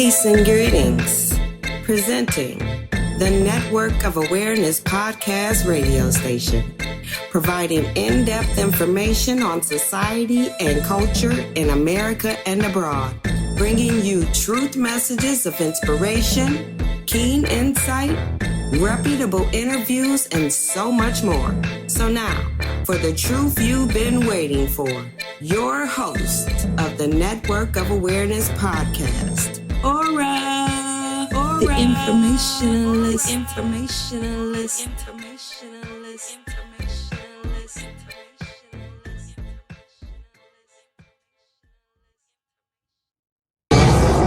Peace and greetings. Presenting the Network of Awareness podcast radio station, providing in-depth information on society and culture in America and abroad, bringing you truth messages of inspiration, keen insight, reputable interviews, and so much more. So now, for the truth you've been waiting for, your host of the Network of Awareness podcast, Aura, the informationalist.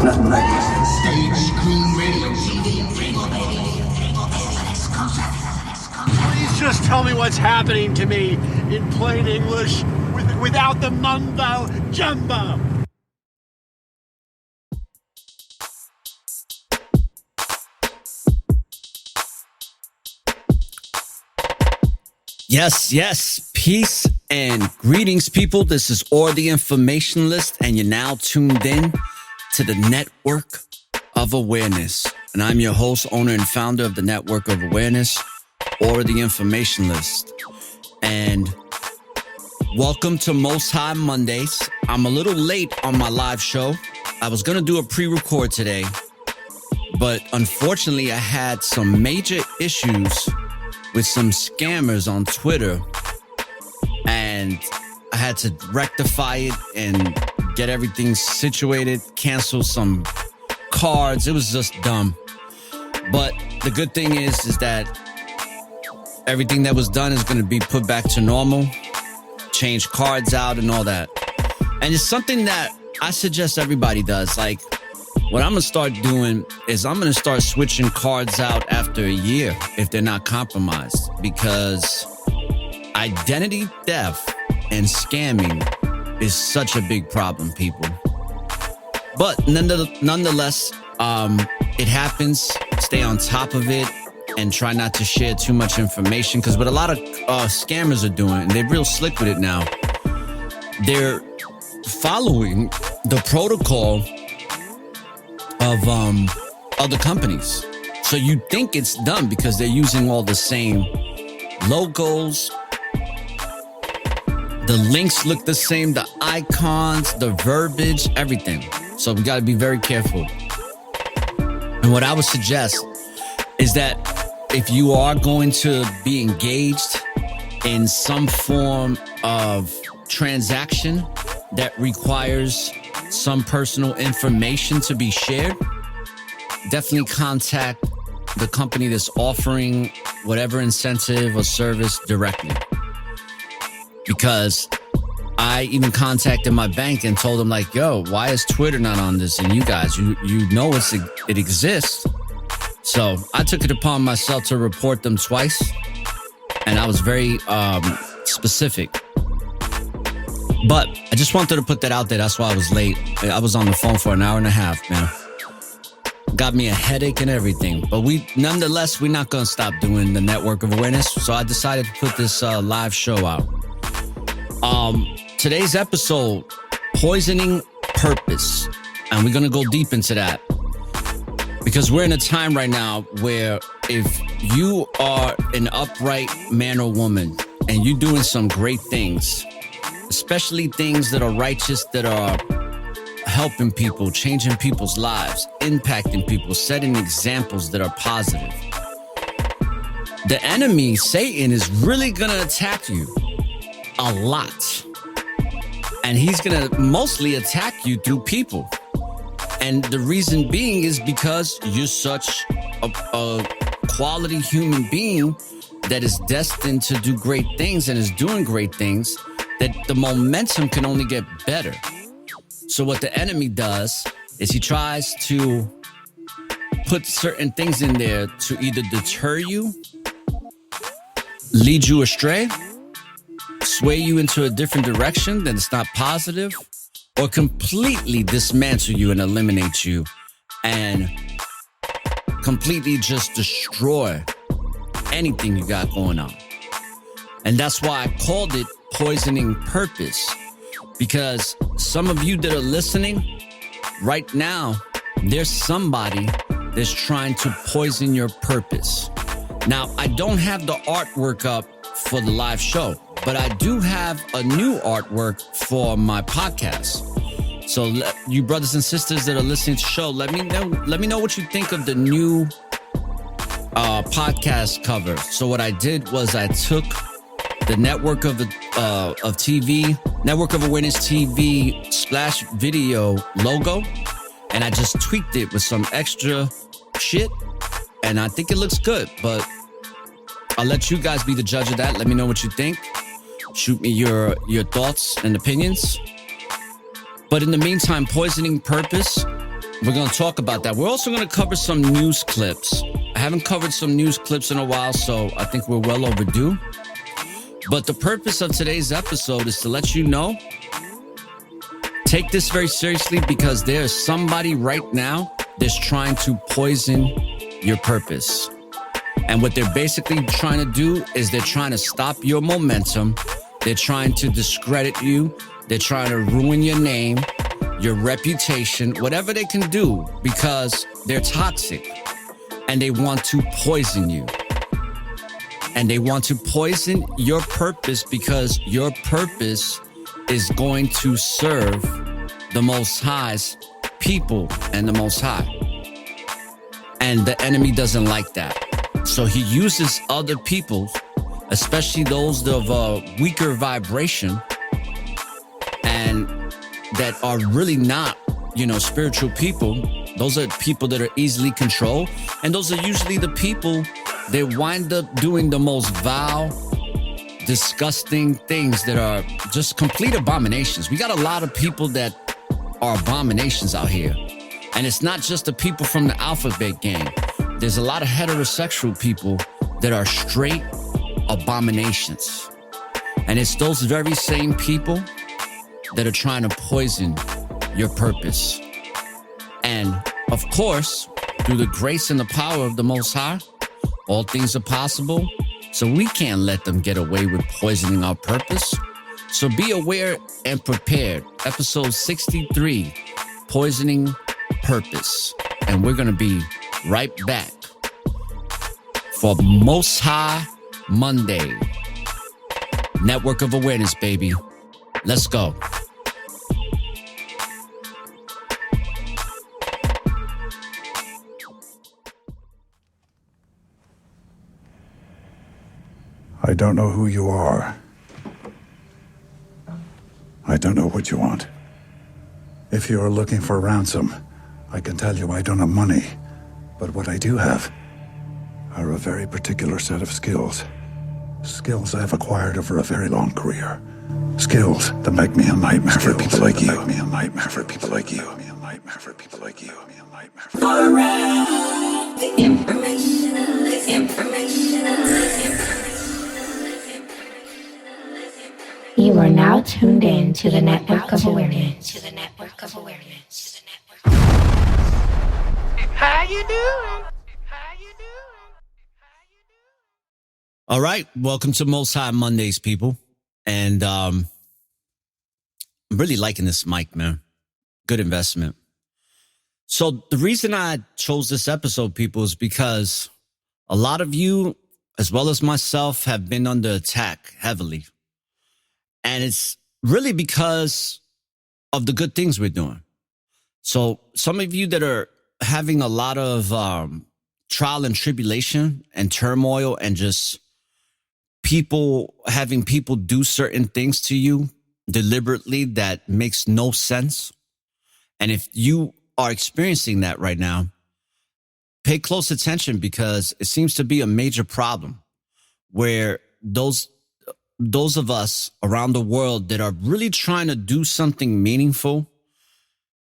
Nothing like this. Stage Screen Radio. Please just tell me what's happening to me in plain English without the mumbo jumbo. Yes. Peace and greetings, people. This is the Informationalist, and you're now tuned in to the Network of Awareness. And I'm your host, owner, and founder of the Network of Awareness, the Informationalist. And welcome to Most High Mondays. I'm a little late on my live show. I was going to do a pre-record today, but unfortunately I had some major issues with some scammers on Twitter, and I had to rectify it and get everything situated, cancel some cards. It was just dumb. But the good thing is that everything that was done is going to be put back to normal, change cards out and all that. And it's something that I suggest everybody does. Like, what I'm going to start doing is I'm going to start switching cards out after a year if they're not compromised, because identity theft and scamming is such a big problem, people. But nonetheless, it happens. Stay on top of it and try not to share too much information, because what a lot of scammers are doing, and they're real slick with it now, they're following the protocol of other companies. So you think it's done because they're using all the same logos. The links look the same, the icons, the verbiage, everything. So we got to be very careful. And what I would suggest is that if you are going to be engaged in some form of transaction that requires some personal information to be shared, definitely contact the company that's offering whatever incentive or service directly. Because I even contacted my bank and told them, like, yo, why is Twitter not on this? And you guys, you know it exists. So I took it upon myself to report them twice, and I was very specific. But I just wanted to put that out there. That's why I was late. I was on the phone for an hour and a half, man. Got me a headache and everything. But nonetheless, we're not going to stop doing the Network of Awareness. So I decided to put this live show out. Today's episode, Poisoning Purpose. And we're going to go deep into that, because we're in a time right now where if you are an upright man or woman and you're doing some great things, especially things that are righteous, that are helping people, changing people's lives, impacting people, setting examples that are positive, the enemy, Satan, is really going to attack you a lot. And he's going to mostly attack you through people. And the reason being is because you're such a quality human being that is destined to do great things and is doing great things, that the momentum can only get better. So what the enemy does is he tries to put certain things in there to either deter you, lead you astray, sway you into a different direction that is not positive, or completely dismantle you and eliminate you and completely just destroy anything you got going on. And that's why I called it Poisoning Purpose, because some of you that are listening right now there's somebody that's trying to poison your purpose. Now, I don't have the artwork up for the live show, but I do have a new artwork for my podcast. So you brothers and sisters that are listening to the show, let me know what you think of the new podcast cover. So what I did was I took the Network of Awareness TV / video logo, and I just tweaked it with some extra shit, and I think it looks good, but I'll let you guys be the judge of that. Let me know what you think. Shoot me your thoughts and opinions. But in the meantime, Poisoning Purpose, we're going to talk about that. We're also going to cover some news clips. I haven't covered some news clips in a while, so I think we're well overdue. But the purpose of today's episode is to let you know, take this very seriously, because there's somebody right now that's trying to poison your purpose. And what they're basically trying to do is they're trying to stop your momentum. They're trying to discredit you. They're trying to ruin your name, your reputation, whatever they can do, because they're toxic and they want to poison you. And they want to poison your purpose because your purpose is going to serve the Most High's people and the Most High. And the enemy doesn't like that. So he uses other people, especially those of a weaker vibration and that are really not, spiritual people. Those are people that are easily controlled. And those are usually the people that wind up doing the most vile, disgusting things that are just complete abominations. We got a lot of people that are abominations out here. And it's not just the people from the alphabet gang. There's a lot of heterosexual people that are straight abominations. And it's those very same people that are trying to poison your purpose. And of course, through the grace and the power of the Most High, all things are possible. So we can't let them get away with poisoning our purpose. So be aware and prepared. Episode 63, Poisoning Purpose. And we're going to be right back for Most High Monday. Network of Awareness, baby. Let's go. I don't know who you are. I don't know what you want. If you are looking for ransom, I can tell you I don't have money. But what I do have are a very particular set of skills. Skills I have acquired over a very long career. Skills that make me a nightmare for people like you. Make me a nightmare for people like you. Make me a nightmare for people like you. Make me a nightmare for people like you. The information. You are now tuned in to the Network of Awareness. How you doing? All right. Welcome to Most High Mondays, people. And I'm really liking this mic, man. Good investment. So the reason I chose this episode, people, is because a lot of you, as well as myself, have been under attack heavily. And it's really because of the good things we're doing. So some of you that are having a lot of trial and tribulation and turmoil and just having people do certain things to you deliberately that makes no sense. And if you are experiencing that right now, pay close attention, because it seems to be a major problem where those of us around the world that are really trying to do something meaningful,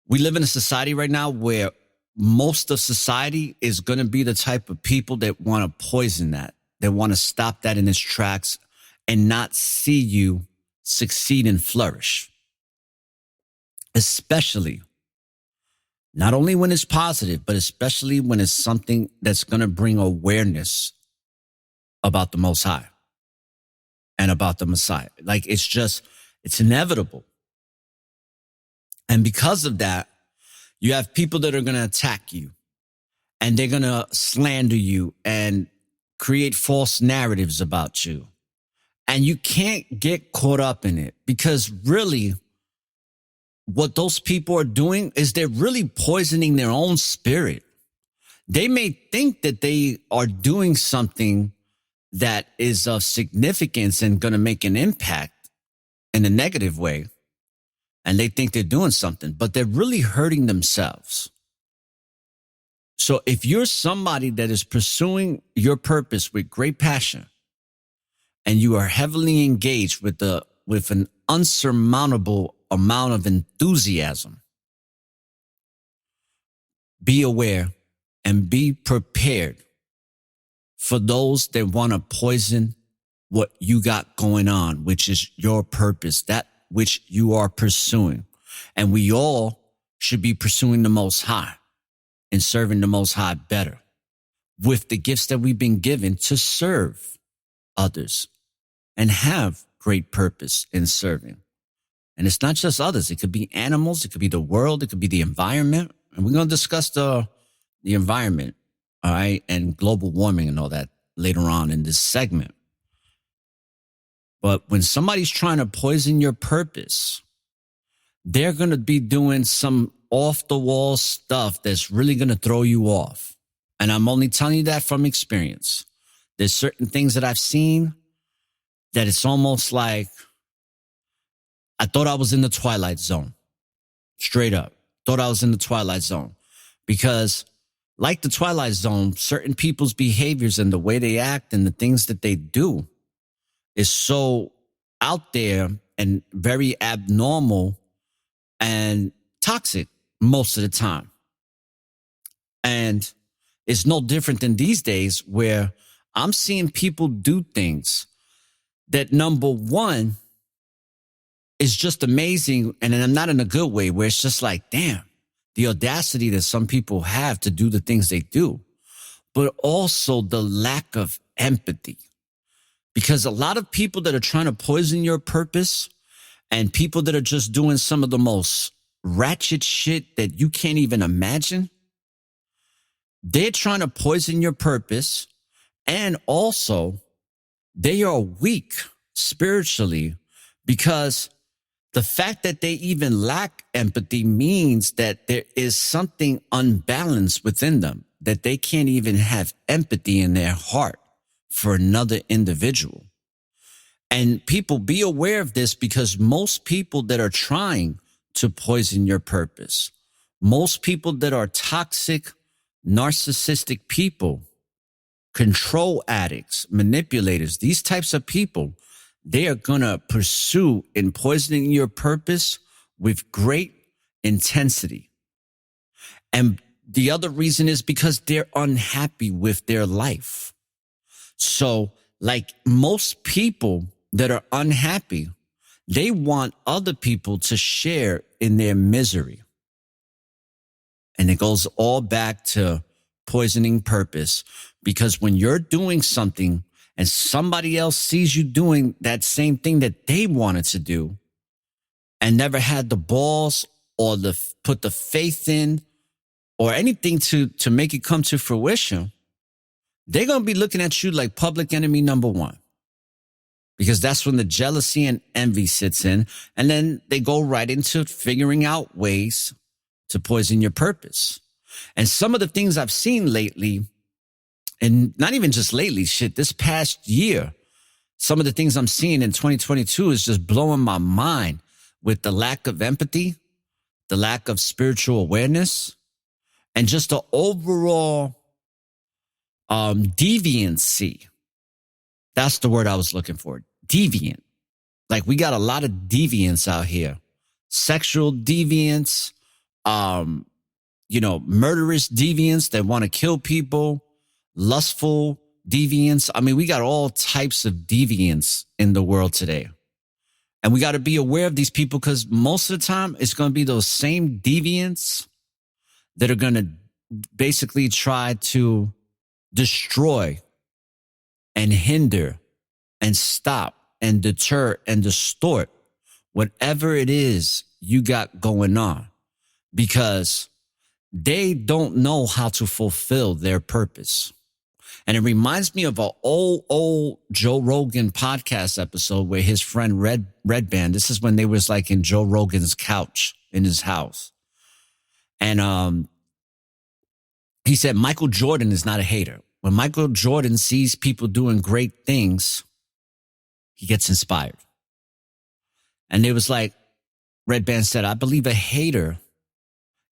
we live in a society right now where most of society is going to be the type of people that want to poison that. They want to stop that in its tracks and not see you succeed and flourish. Especially, not only when it's positive, but especially when it's something that's going to bring awareness about the Most High and about the Messiah. Like, it's inevitable. And because of that, You have people that are going to attack you, and they're going to slander you and create false narratives about you. And you can't get caught up in it, because really what those people are doing is they're really poisoning their own spirit. They may think that they are doing something that is of significance and going to make an impact in a negative way, and they think they're doing something, but they're really hurting themselves. So if you're somebody that is pursuing your purpose with great passion, and you are heavily engaged with an unsurmountable amount of enthusiasm, be aware and be prepared for those that want to poison what you got going on, which is your purpose, that which you are pursuing. And we all should be pursuing the Most High and serving the Most High better with the gifts that we've been given to serve others and have great purpose in serving. And it's not just others. It could be animals. It could be the world. It could be the environment. And we're going to discuss the environment, all right, and global warming and all that later on in this segment. But when somebody's trying to poison your purpose, they're going to be doing some off-the-wall stuff that's really going to throw you off. And I'm only telling you that from experience. There's certain things that I've seen that it's almost like I thought I was in the Twilight Zone. Straight up. Thought I was in the Twilight Zone. Because like the Twilight Zone, certain people's behaviors and the way they act and the things that they do is so out there and very abnormal and toxic most of the time. And it's no different than these days where I'm seeing people do things that, number one, is just amazing. And I'm not in a good way, where it's just like, damn, the audacity that some people have to do the things they do, but also the lack of empathy. Because a lot of people that are trying to poison your purpose and people that are just doing some of the most ratchet shit that you can't even imagine, they're trying to poison your purpose, and also they are weak spiritually, because the fact that they even lack empathy means that there is something unbalanced within them, that they can't even have empathy in their heart for another individual. And people, be aware of this, because most people that are trying to poison your purpose, most people that are toxic, narcissistic people, control addicts, manipulators, these types of people, they are going to pursue in poisoning your purpose with great intensity. And the other reason is because they're unhappy with their life. So like most people that are unhappy, they want other people to share in their misery. And it goes all back to poisoning purpose, because when you're doing something and somebody else sees you doing that same thing that they wanted to do and never had the balls or put the faith in or anything to make it come to fruition, they're going to be looking at you like public enemy number one, because that's when the jealousy and envy sits in. And then they go right into figuring out ways to poison your purpose. And some of the things I've seen lately, and not even just lately, this past year, some of the things I'm seeing in 2022 is just blowing my mind, with the lack of empathy, the lack of spiritual awareness, and just the overall deviancy. That's the word I was looking for. Deviant. Like, we got a lot of deviants out here. Sexual deviants, murderous deviants that want to kill people, lustful deviants. I mean, we got all types of deviants in the world today. And we got to be aware of these people, because most of the time it's going to be those same deviants that are going to basically try to destroy and hinder and stop and deter and distort whatever it is you got going on. Because they don't know how to fulfill their purpose. And it reminds me of an old Joe Rogan podcast episode where his friend Red Band, this is when they was like in Joe Rogan's couch in his house. And he said Michael Jordan is not a hater. When Michael Jordan sees people doing great things, he gets inspired. And it was like, Red Band said, I believe a hater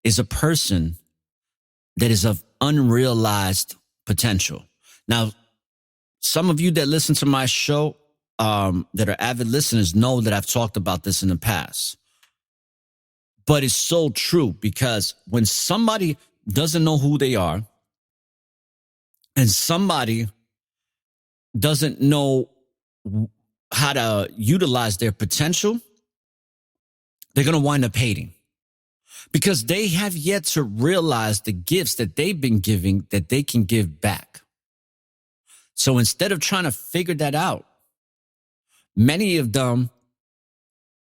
is a person that is of unrealized potential. Now, some of you that listen to my show, that are avid listeners, know that I've talked about this in the past. But it's so true, because when somebody doesn't know who they are and somebody doesn't know how to utilize their potential, they're going to wind up hating, because they have yet to realize the gifts that they've been giving that they can give back. So instead of trying to figure that out, many of them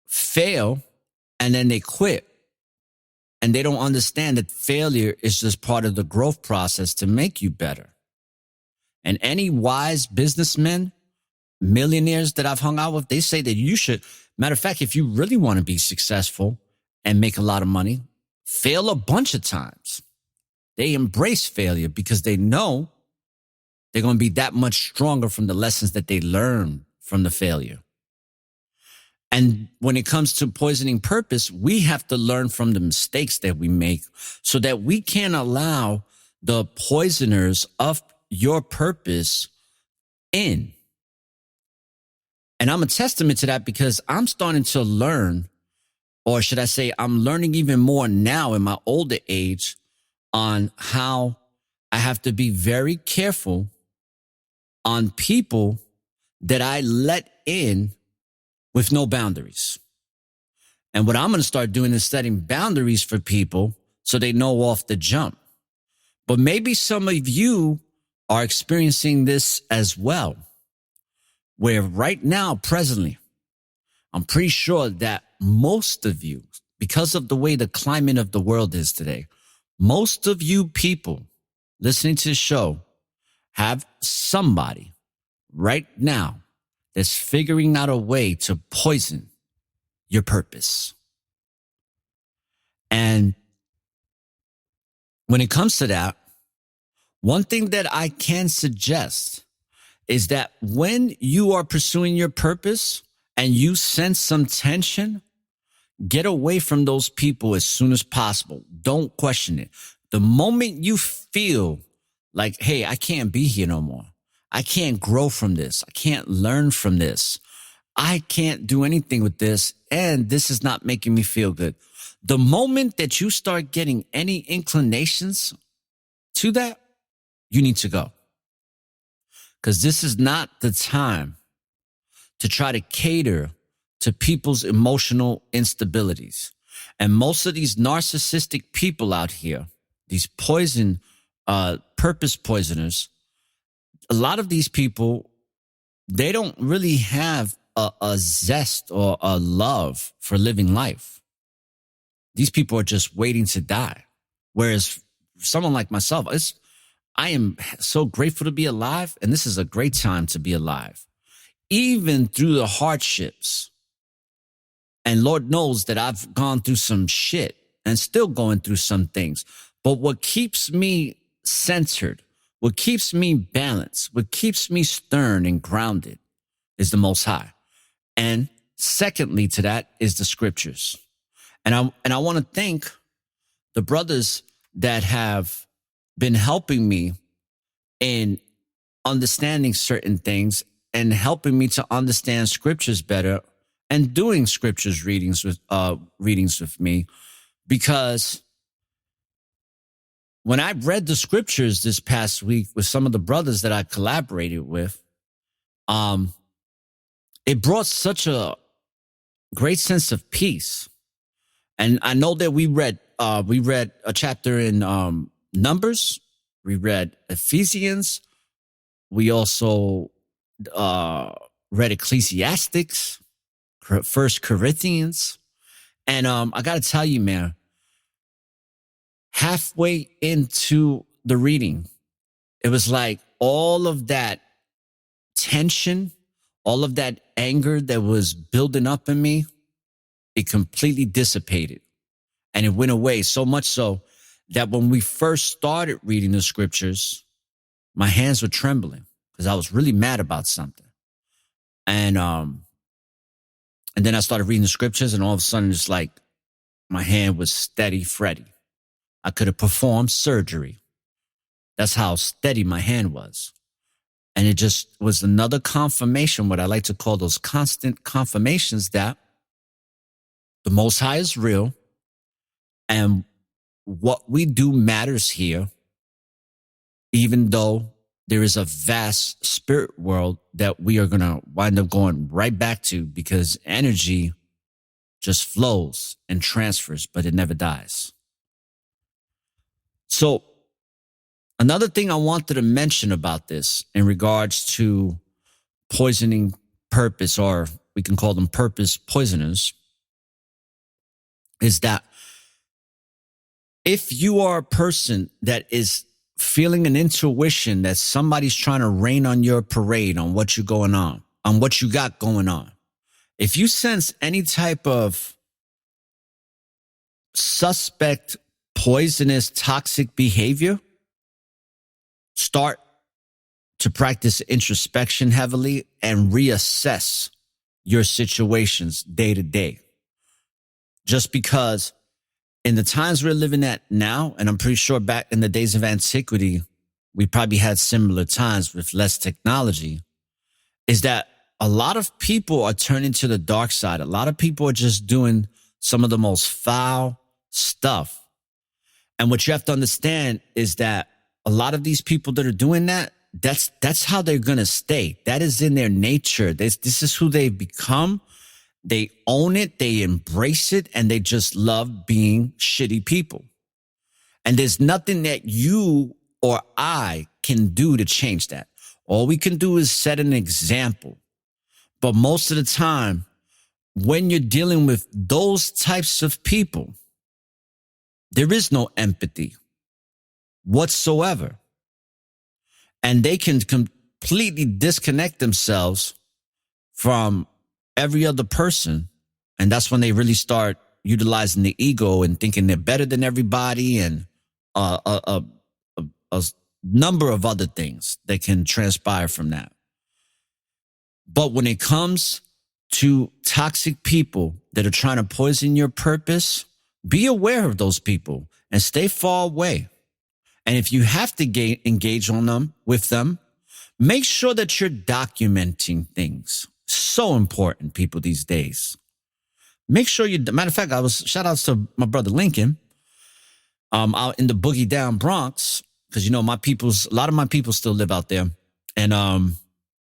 fail and then they quit. And they don't understand that failure is just part of the growth process to make you better. And any wise businessmen, millionaires that I've hung out with, they say that you should, matter of fact, if you really want to be successful and make a lot of money, fail a bunch of times. They embrace failure because they know they're going to be that much stronger from the lessons that they learn from the failure. And when it comes to poisoning purpose, we have to learn from the mistakes that we make so that we can't allow the poisoners of your purpose in. And I'm a testament to that, because I'm starting to learn, or should I say, I'm learning even more now in my older age on how I have to be very careful on people that I let in with no boundaries. And what I'm going to start doing is setting boundaries for people so they know off the jump. But maybe some of you are experiencing this as well, where right now, presently, I'm pretty sure that most of you, because of the way the climate of the world is today, most of you people listening to the show have somebody right now that's figuring out a way to poison your purpose. And when it comes to that, one thing that I can suggest is that when you are pursuing your purpose and you sense some tension, get away from those people as soon as possible. Don't question it. The moment you feel like, hey, I can't be here no more, I can't grow from this, I can't learn from this, I can't do anything with this, and this is not making me feel good. The moment that you start getting any inclinations to that, you need to go. Because this is not the time to try to cater to people's emotional instabilities. And most of these narcissistic people out here, these purpose poisoners, a lot of these people, they don't really have a zest or a love for living life. These people are just waiting to die. Whereas someone like myself, I am so grateful to be alive, and this is a great time to be alive. Even through the hardships. And Lord knows that I've gone through some shit and still going through some things. But what keeps me centered, what keeps me balanced, what keeps me stern and grounded is the Most High. And secondly to that is the scriptures. And I want to thank the brothers that have been helping me in understanding certain things and helping me to understand scriptures better and doing scriptures readings with me, because when I read the scriptures this past week with some of the brothers that I collaborated with, it brought such a great sense of peace. And I know that we read a chapter in Numbers, we read Ephesians, we also read Ecclesiastics, 1 Corinthians. And I got to tell you, man, halfway into the reading, it was like all of that tension, all of that anger that was building up in me, it completely dissipated and it went away. So much so that when we first started reading the scriptures, my hands were trembling because I was really mad about something. And then I started reading the scriptures, and all of a sudden it's like my hand was steady Freddy. I could have performed surgery. That's how steady my hand was. And it just was another confirmation, what I like to call those constant confirmations, that the Most High is real and what we do matters here, even though there is a vast spirit world that we are going to wind up going right back to, because energy just flows and transfers, but it never dies. So another thing I wanted to mention about this in regards to poisoning purpose, or we can call them purpose poisoners, is that if you are a person that is feeling an intuition that somebody's trying to rain on your parade, on what you're going on what you got going on, if you sense any type of suspect, poisonous, toxic behavior, start to practice introspection heavily and reassess your situations day to day. Just because in the times we're living at now, and I'm pretty sure back in the days of antiquity, we probably had similar times with less technology, is that a lot of people are turning to the dark side. A lot of people are just doing some of the most foul stuff. And what you have to understand is that a lot of these people that are doing that, that's how they're going to stay. That is in their nature. This is who they've become. They own it, they embrace it, and they just love being shitty people. And there's nothing that you or I can do to change that. All we can do is set an example. But most of the time, when you're dealing with those types of people, there is no empathy whatsoever. And they can completely disconnect themselves from every other person. And that's when they really start utilizing the ego and thinking they're better than everybody, and a number of other things that can transpire from that. But when it comes to toxic people that are trying to poison your purpose, be aware of those people and stay far away. And if you have to engage with them, make sure that you're documenting things. So important, people, these days. Make sure matter of fact, shout outs to my brother Lincoln, out in the Boogie Down Bronx, because, a lot of my people still live out there. And, I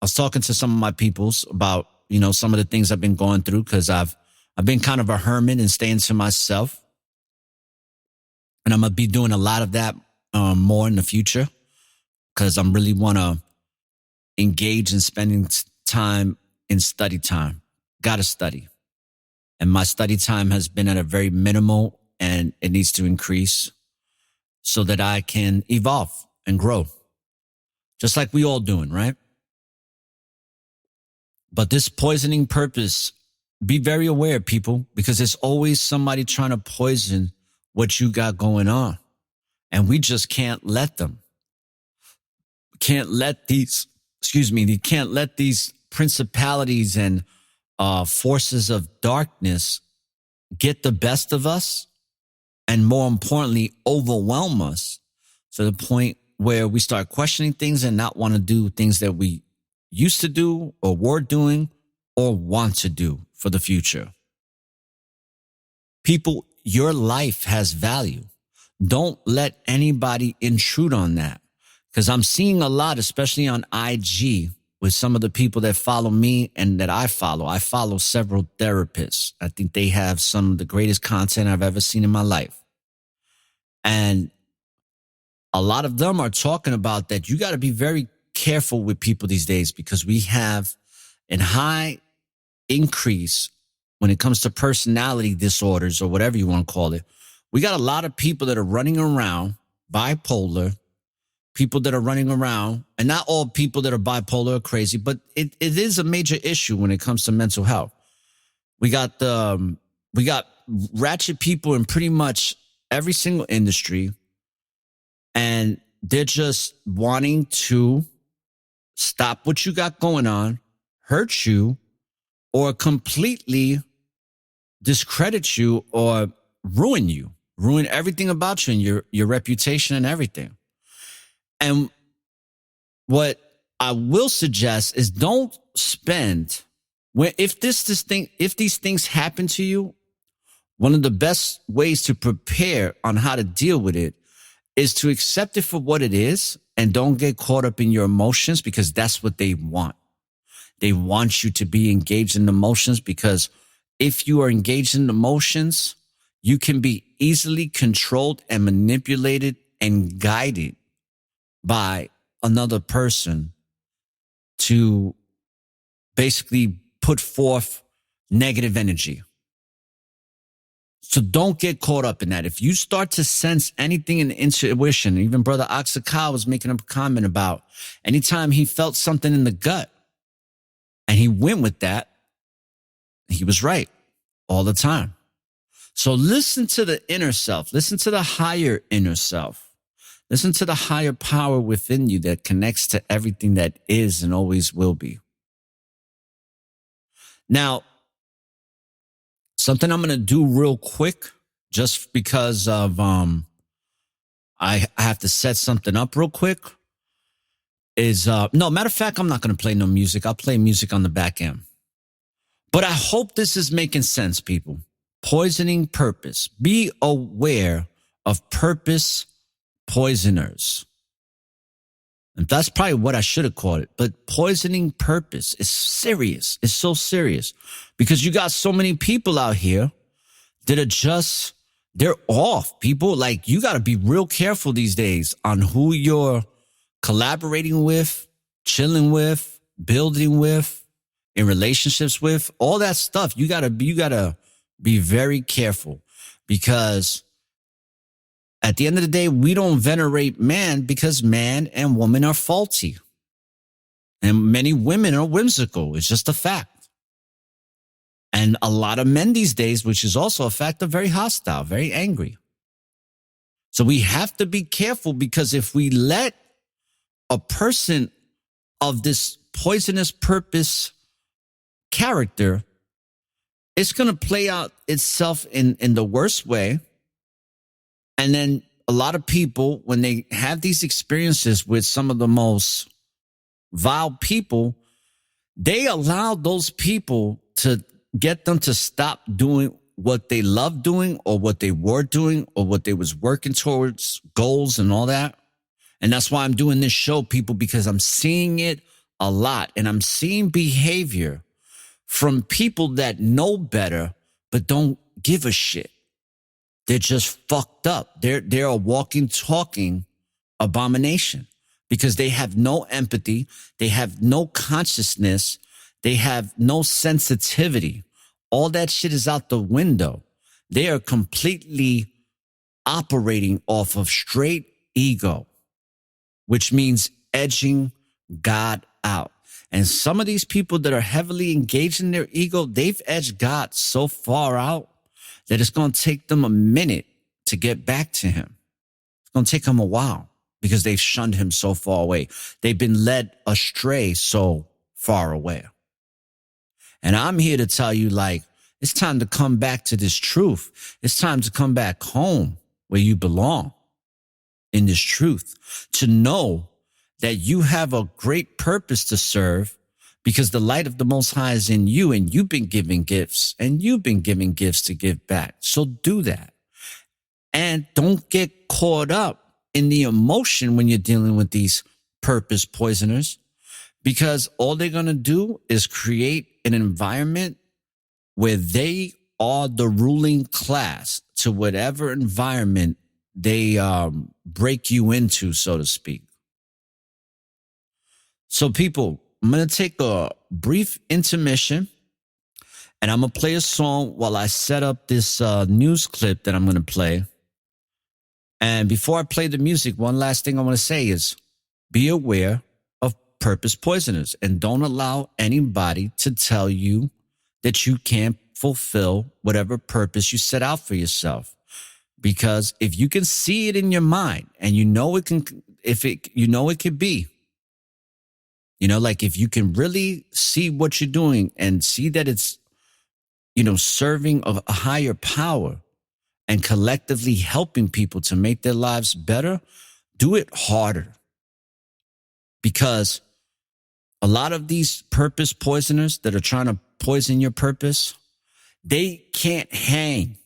was talking to some of my peoples about, some of the things I've been going through, because I've been kind of a hermit and staying to myself. And I'm going to be doing a lot of that, more in the future, because I'm really want to engage in spending time in study time. Gotta study. And my study time has been at a very minimal, and it needs to increase so that I can evolve and grow. Just like we all doing, right? But this poisoning purpose, be very aware, people, because there's always somebody trying to poison what you got going on. And we just can't let them. Can't let these principalities and forces of darkness get the best of us, and more importantly, overwhelm us to the point where we start questioning things and not want to do things that we used to do or were doing or want to do for the future. People, your life has value. Don't let anybody intrude on that, because I'm seeing a lot, especially on IG, with some of the people that follow me and that I follow. I follow several therapists. I think they have some of the greatest content I've ever seen in my life. And a lot of them are talking about that you got to be very careful with people these days, because we have a high increase when it comes to personality disorders, or whatever you want to call it, We got a lot of people that are running around bipolar, people that are running around, and not all people that are bipolar are crazy, but it is a major issue when it comes to mental health. We got ratchet people in pretty much every single industry, and they're just wanting to stop what you got going on, hurt you, or completely discredit you or ruin everything about you and your reputation and everything. And what I will suggest is don't spend if these things happen to you, one of the best ways to prepare on how to deal with it is to accept it for what it is and don't get caught up in your emotions, because that's what they want. They want you to be engaged in emotions, because if you are engaged in emotions, you can be easily controlled and manipulated and guided by another person to basically put forth negative energy. So don't get caught up in that. If you start to sense anything in the intuition, even Brother Oxakai was making a comment about anytime he felt something in the gut and he went with that, he was right all the time. So listen to the inner self. Listen to the higher inner self. Listen to the higher power within you that connects to everything that is and always will be. Now, something I'm going to do real quick, just because of I have to set something up real quick, is no, matter of fact, I'm not going to play no music. I'll play music on the back end. But I hope this is making sense, people. Poisoning purpose. Be aware of purpose poisoners. And that's probably what I should have called it. But poisoning purpose is serious. It's so serious because you got so many people out here that are they're off. People, like, you got to be real careful these days on who you're collaborating with, chilling with, building with, in relationships with, all that stuff. You gotta be very careful, because at the end of the day, we don't venerate man because man and woman are faulty. And many women are whimsical. It's just a fact. And a lot of men these days, which is also a fact, are very hostile, very angry. So we have to be careful, because if we let a person of this poisonous purpose character, it's going to play out itself in the worst way. And then a lot of people, when they have these experiences with some of the most vile people, they allow those people to get them to stop doing what they love doing, or what they were doing, or what they was working towards, goals and all that. And that's why I'm doing this show, people, because I'm seeing it a lot. And I'm seeing behavior from people that know better, but don't give a shit. They're just fucked up. They're a walking, talking abomination, because they have no empathy. They have no consciousness. They have no sensitivity. All that shit is out the window. They are completely operating off of straight ego, which means edging God out. And some of these people that are heavily engaged in their ego, they've edged God so far out that it's going to take them a minute to get back to him. It's going to take them a while, because they've shunned him so far away. They've been led astray so far away. And I'm here to tell you, like, it's time to come back to this truth. It's time to come back home where you belong, in this truth, to know that you have a great purpose to serve, because the light of the Most High is in you, and you've been giving gifts, and you've been giving gifts to give back. So do that. And don't get caught up in the emotion when you're dealing with these purpose poisoners, because all they're going to do is create an environment where they are the ruling class to whatever environment they break you into, so to speak. So people, I'm going to take a brief intermission, and I'm going to play a song while I set up this news clip that I'm going to play. And before I play the music, one last thing I want to say is be aware of purpose poisoners and don't allow anybody to tell you that you can't fulfill whatever purpose you set out for yourself. Because if you can see it in your mind and you know it can, it could be, like if you can really see what you're doing and see that it's, serving a higher power and collectively helping people to make their lives better, do it harder. Because a lot of these purpose poisoners that are trying to poison your purpose, they can't hang.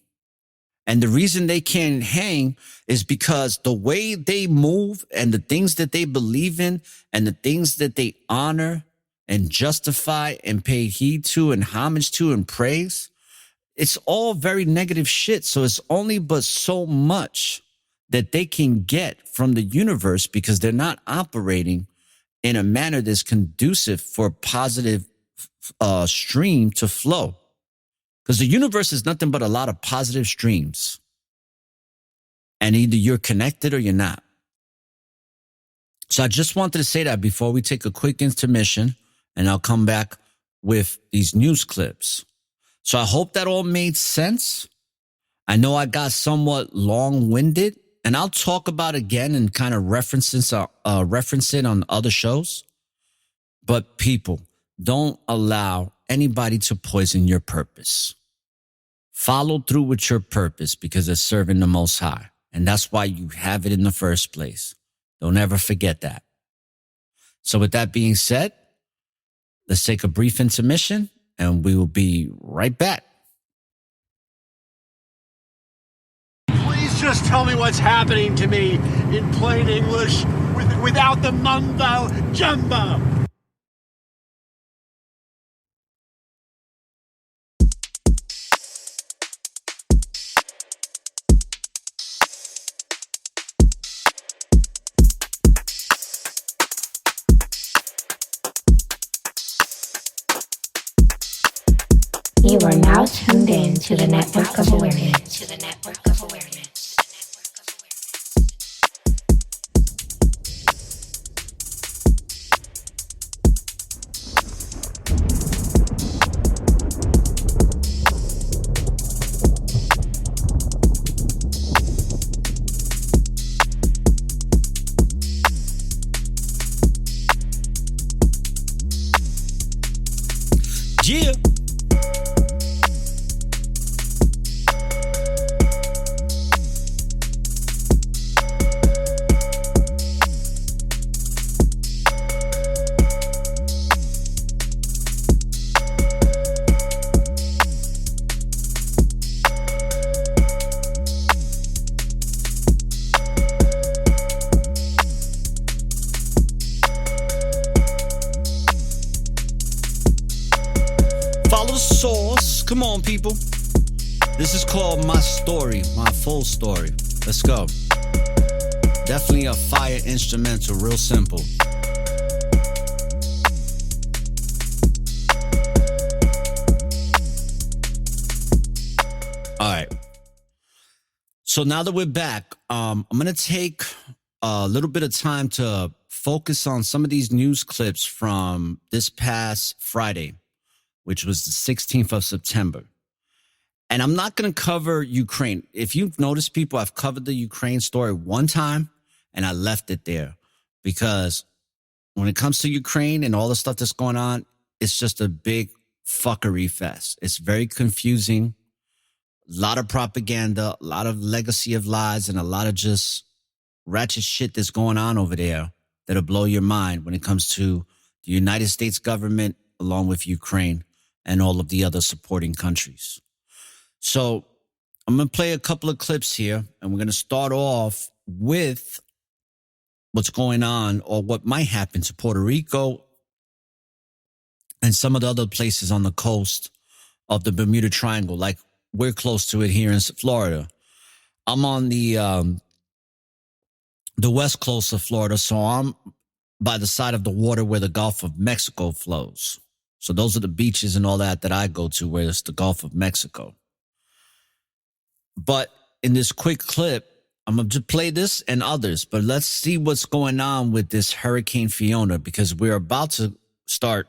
And the reason they can't hang is because the way they move and the things that they believe in and the things that they honor and justify and pay heed to and homage to and praise, it's all very negative shit. So it's only but so much that they can get from the universe because they're not operating in a manner that's conducive for a positive stream to flow. Because the universe is nothing but a lot of positive streams. And either you're connected or you're not. So I just wanted to say that before we take a quick intermission, and I'll come back with these news clips. So I hope that all made sense. I know I got somewhat long-winded, and I'll talk about it again and kind of reference it on other shows. But people, don't allow anybody to poison your purpose. Follow through with your purpose because it's serving the Most High. And that's why you have it in the first place. Don't ever forget that. So with that being said, let's take a brief intermission and we will be right back. Please just tell me what's happening to me in plain English without the mumbo jumbo. You are now tuned in to the Network of Awareness. Yeah. Follow the source. Come on, people. This is called My Story, My Full Story. Let's go. Definitely a fire instrumental, real simple. All right. So now that we're back, I'm going to take a little bit of time to focus on some of these news clips from this past Friday, which was the 16th of September. And I'm not going to cover Ukraine. If you've noticed, people, I've covered the Ukraine story one time and I left it there because when it comes to Ukraine and all the stuff that's going on, it's just a big fuckery fest. It's very confusing. A lot of propaganda, a lot of legacy of lies, and a lot of just ratchet shit that's going on over there that'll blow your mind when it comes to the United States government along with Ukraine and all of the other supporting countries. So I'm going to play a couple of clips here, and we're going to start off with what's going on or what might happen to Puerto Rico and some of the other places on the coast of the Bermuda Triangle. Like, we're close to it here in Florida. I'm on the west coast of Florida, so I'm by the side of the water where the Gulf of Mexico flows. So those are the beaches and all that I go to, where it's the Gulf of Mexico. But in this quick clip, I'm going to play this and others, but let's see what's going on with this Hurricane Fiona, because we're about to start.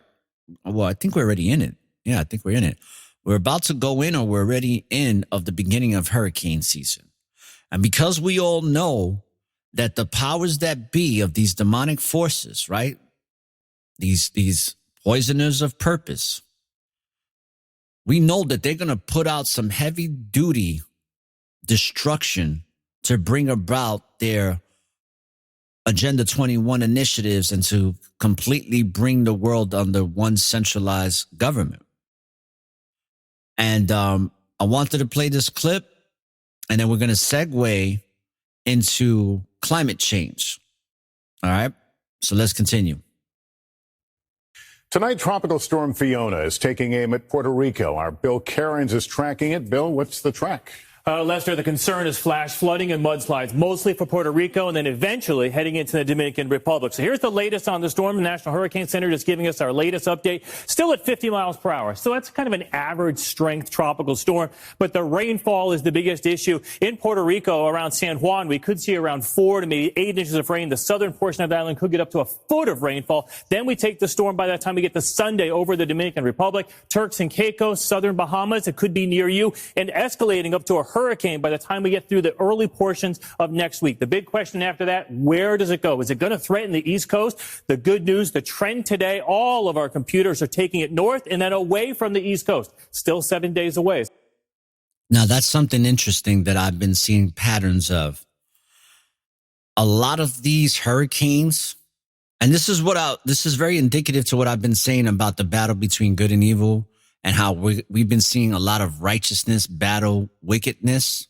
Well, I think we're already in it. Yeah, I think we're in it. We're about to go in, or we're already in of the beginning of hurricane season. And because we all know that the powers that be of these demonic forces, right? These poisoners of purpose, we know that they're going to put out some heavy duty destruction to bring about their Agenda 21 initiatives and to completely bring the world under one centralized government. And I wanted to play this clip, and then we're going to segue into climate change. All right. So let's continue. Tonight, Tropical Storm Fiona is taking aim at Puerto Rico. Our Bill Cairns is tracking it. Bill, what's the track? Lester, the concern is flash flooding and mudslides, mostly for Puerto Rico and then eventually heading into the Dominican Republic. So here's the latest on the storm. The National Hurricane Center is giving us our latest update. Still at 50 miles per hour. So that's kind of an average strength tropical storm. But the rainfall is the biggest issue. In Puerto Rico, around San Juan, we could see around 4 to maybe 8 inches of rain. The southern portion of the island could get up to a foot of rainfall. Then we take the storm by the time we get to Sunday over the Dominican Republic. Turks and Caicos, southern Bahamas, it could be near you, and escalating up to a hurricane by the time we get through the early portions of next week. The big question after that, where does it go? Is it going to threaten the East Coast? The good news, the trend today, all of our computers are taking it north and then away from the East Coast. Still 7 days away. Now, that's something interesting that I've been seeing patterns of. A lot of these hurricanes, and this is very indicative to what I've been saying about the battle between good and evil, and how we've been seeing a lot of righteousness battle wickedness.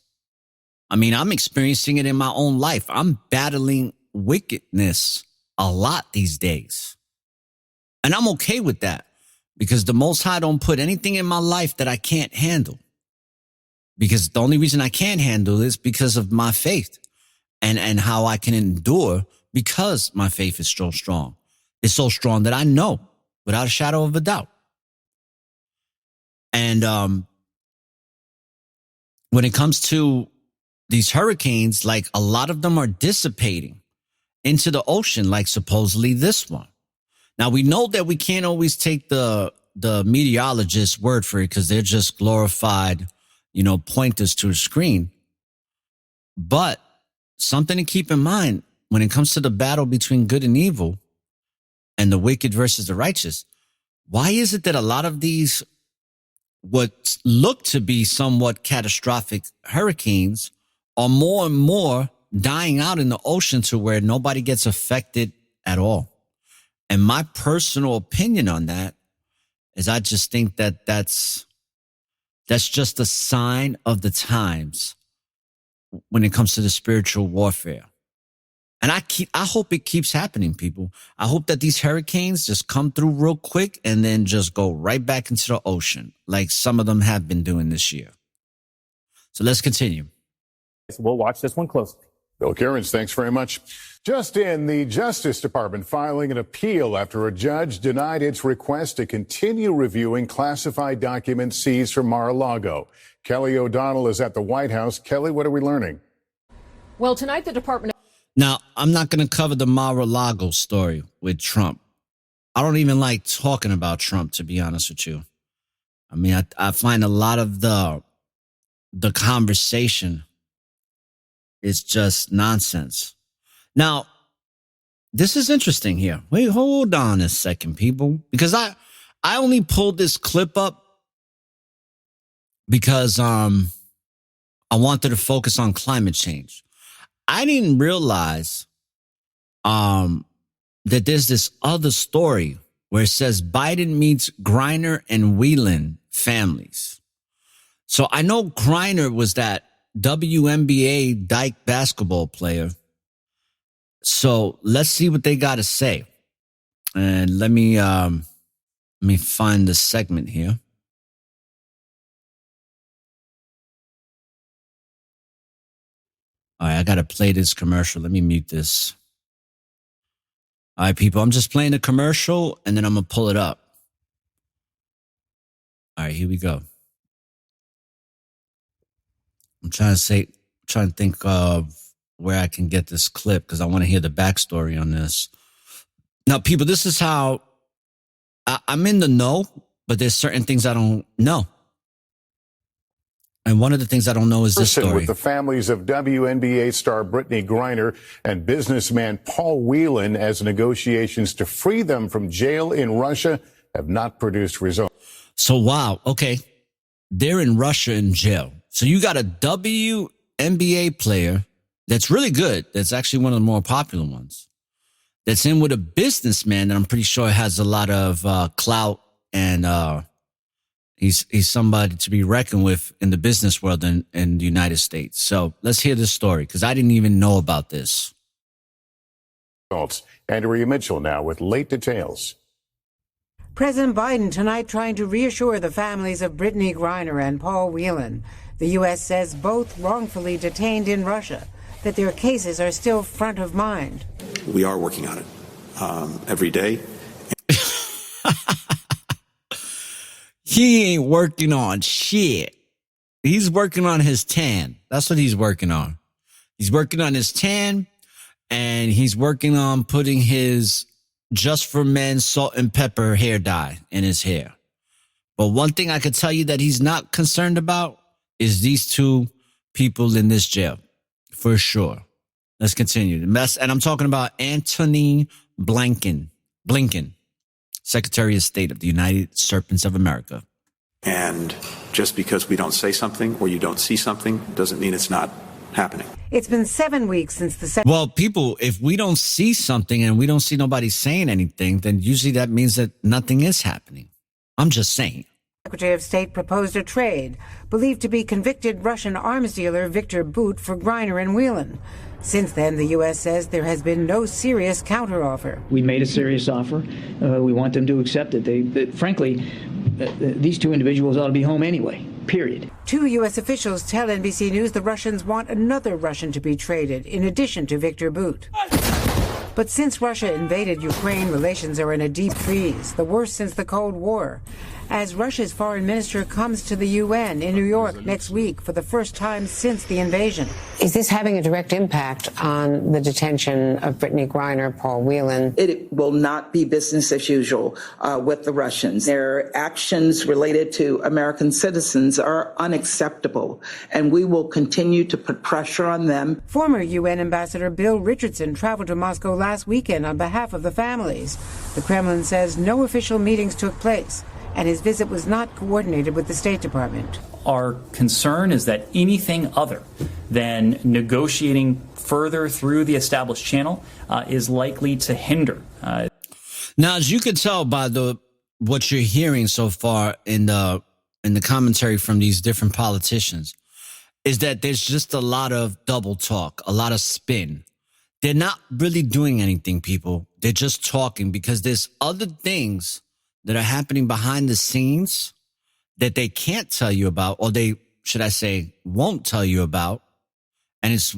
I mean, I'm experiencing it in my own life. I'm battling wickedness a lot these days. And I'm okay with that, because the Most High don't put anything in my life that I can't handle. Because the only reason I can't handle is because of my faith and how I can endure, because my faith is so strong. It's so strong that I know without a shadow of a doubt. And when it comes to these hurricanes, like, a lot of them are dissipating into the ocean, like supposedly this one. Now, we know that we can't always take the meteorologist's word for it, because they're just glorified, pointers to a screen. But something to keep in mind when it comes to the battle between good and evil and the wicked versus the righteous. Why is it that a lot of these what look to be somewhat catastrophic hurricanes are more and more dying out in the ocean to where nobody gets affected at all? And my personal opinion on that is, I just think that that's just a sign of the times when it comes to the spiritual warfare. And I hope it keeps happening, people. I hope that these hurricanes just come through real quick and then just go right back into the ocean, like some of them have been doing this year. So let's continue. We'll watch this one closely. Bill Cairns, thanks very much. Just in, the Justice Department filing an appeal after a judge denied its request to continue reviewing classified documents seized from Mar-a-Lago. Kelly O'Donnell is at the White House. Kelly, what are we learning? Well, tonight the Department... Now, I'm not going to cover the Mar-a-Lago story with Trump. I don't even like talking about Trump, to be honest with you. I mean, I find a lot of the conversation is just nonsense. Now, this is interesting here. Wait, hold on a second, people, because I only pulled this clip up because I wanted to focus on climate change. I didn't realize that there's this other story where it says Biden meets Griner and Whelan families. So I know Griner was that WNBA Dyke basketball player. So let's see what they got to say. And let me find the segment here. All right, I got to play this commercial. Let me mute this. All right, people, I'm just playing the commercial and then I'm going to pull it up. All right, here we go. I'm trying to think of where I can get this clip because I want to hear the backstory on this. Now, people, this is how I'm in the know, but there's certain things I don't know. And one of the things I don't know is this story. With the families of WNBA star Brittany Griner and businessman Paul Whelan as negotiations to free them from jail in Russia have not produced results. So, wow. Okay. They're in Russia in jail. So you got a WNBA player that's really good. That's actually one of the more popular ones. That's in with a businessman that I'm pretty sure has a lot of clout and he's somebody to be reckoned with in the business world in the United States. So let's hear this story because I didn't even know about this. Andrea Mitchell now with late details. President Biden tonight trying to reassure the families of Brittany Griner and Paul Whelan. The U.S. says both wrongfully detained in Russia, that their cases are still front of mind. We are working on it every day. He ain't working on shit. He's working on his tan. That's what he's working on. He's working on his tan, and he's working on putting his Just for Men salt and pepper hair dye in his hair. But one thing I could tell you that he's not concerned about is these two people in this jail, for sure. Let's continue. And I'm talking about Antony Blinken, Secretary of State of the United Serpents of America. And just because we don't say something or you don't see something doesn't mean it's not happening. It's been 7 weeks since the... Well, people, if we don't see something and we don't see nobody saying anything, then usually that means that nothing is happening. I'm just saying. Secretary of State proposed a trade, believed to be convicted Russian arms dealer Viktor Bout for Griner and Whelan. Since then, the U.S. says there has been no serious counteroffer. We made a serious offer. We want them to accept it. Frankly, these two individuals ought to be home anyway, period. Two U.S. officials tell NBC News the Russians want another Russian to be traded, in addition to Viktor Bout. But since Russia invaded Ukraine, relations are in a deep freeze, the worst since the Cold War. As Russia's foreign minister comes to the UN in New York next week for the first time since the invasion. Is this having a direct impact on the detention of Brittany Griner, Paul Whelan? It will not be business as usual with the Russians. Their actions related to American citizens are unacceptable, and we will continue to put pressure on them. Former UN Ambassador Bill Richardson traveled to Moscow last weekend on behalf of the families. The Kremlin says no official meetings took place, and his visit was not coordinated with the State Department. Our concern is that anything other than negotiating further through the established channel is likely to hinder. Now, as you could tell by what you're hearing so far in the commentary from these different politicians, is that there's just a lot of double talk, a lot of spin. They're not really doing anything, people. They're just talking because there's other things that are happening behind the scenes that they can't tell you about, or they, should I say, won't tell you about. And it's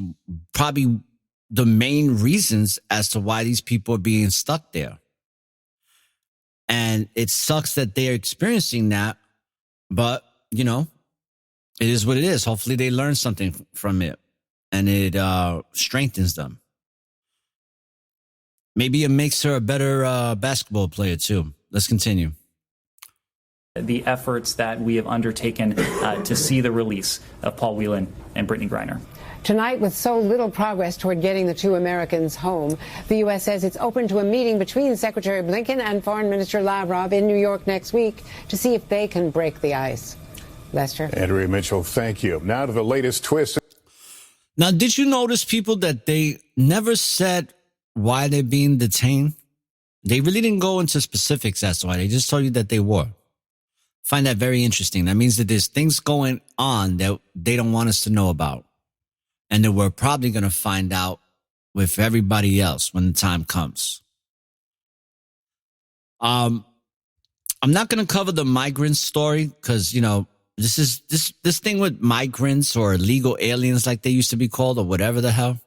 probably the main reasons as to why these people are being stuck there. And it sucks that they're experiencing that, but, you know, it is what it is. Hopefully they learn something from it and it strengthens them. Maybe it makes her a better basketball player too. Let's continue. The efforts that we have undertaken to see the release of Paul Whelan and Brittany Griner. Tonight, with so little progress toward getting the two Americans home, the U.S. says it's open to a meeting between Secretary Blinken and Foreign Minister Lavrov in New York next week to see if they can break the ice. Lester? Andrea Mitchell, thank you. Now to the latest twist. Now, did you notice, people, that they never said why they're being detained? They really didn't go into specifics as to why. They just told you that they were. Find that very interesting. That means that there's things going on that they don't want us to know about. And that we're probably going to find out with everybody else when the time comes. I'm not going to cover the migrant story because, you know, this thing with migrants or illegal aliens like they used to be called or whatever the hell.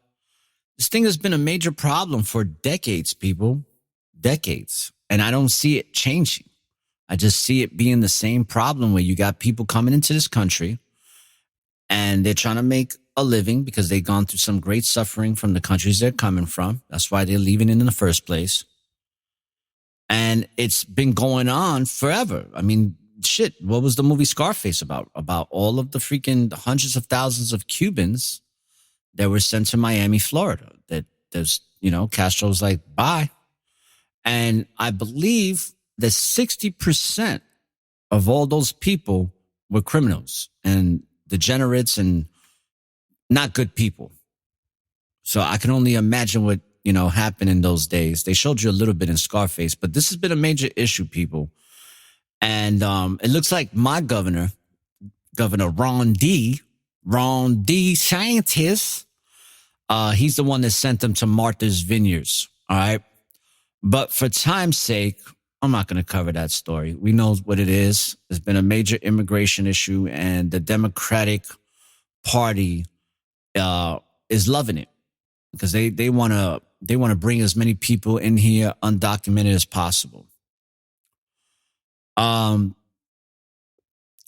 This thing has been a major problem for decades, people. Decades. And I don't see it changing. I just see it being the same problem where you got people coming into this country and they're trying to make a living because they've gone through some great suffering from the countries they're coming from. That's why they're leaving in the first place. And it's been going on forever. I mean, shit, what was the movie Scarface about? About all of the freaking hundreds of thousands of Cubans that were sent to Miami, Florida. That there's, Castro's like, bye. And I believe that 60% of all those people were criminals and degenerates and not good people. So I can only imagine what, happened in those days. They showed you a little bit in Scarface, but this has been a major issue, people. And it looks like my Governor Ron D. Scientist, he's the one that sent them to Martha's Vineyards. All right. But for time's sake, I'm not going to cover that story. We know what it is. There's been a major immigration issue, and the Democratic Party is loving it because they want to bring as many people in here undocumented as possible.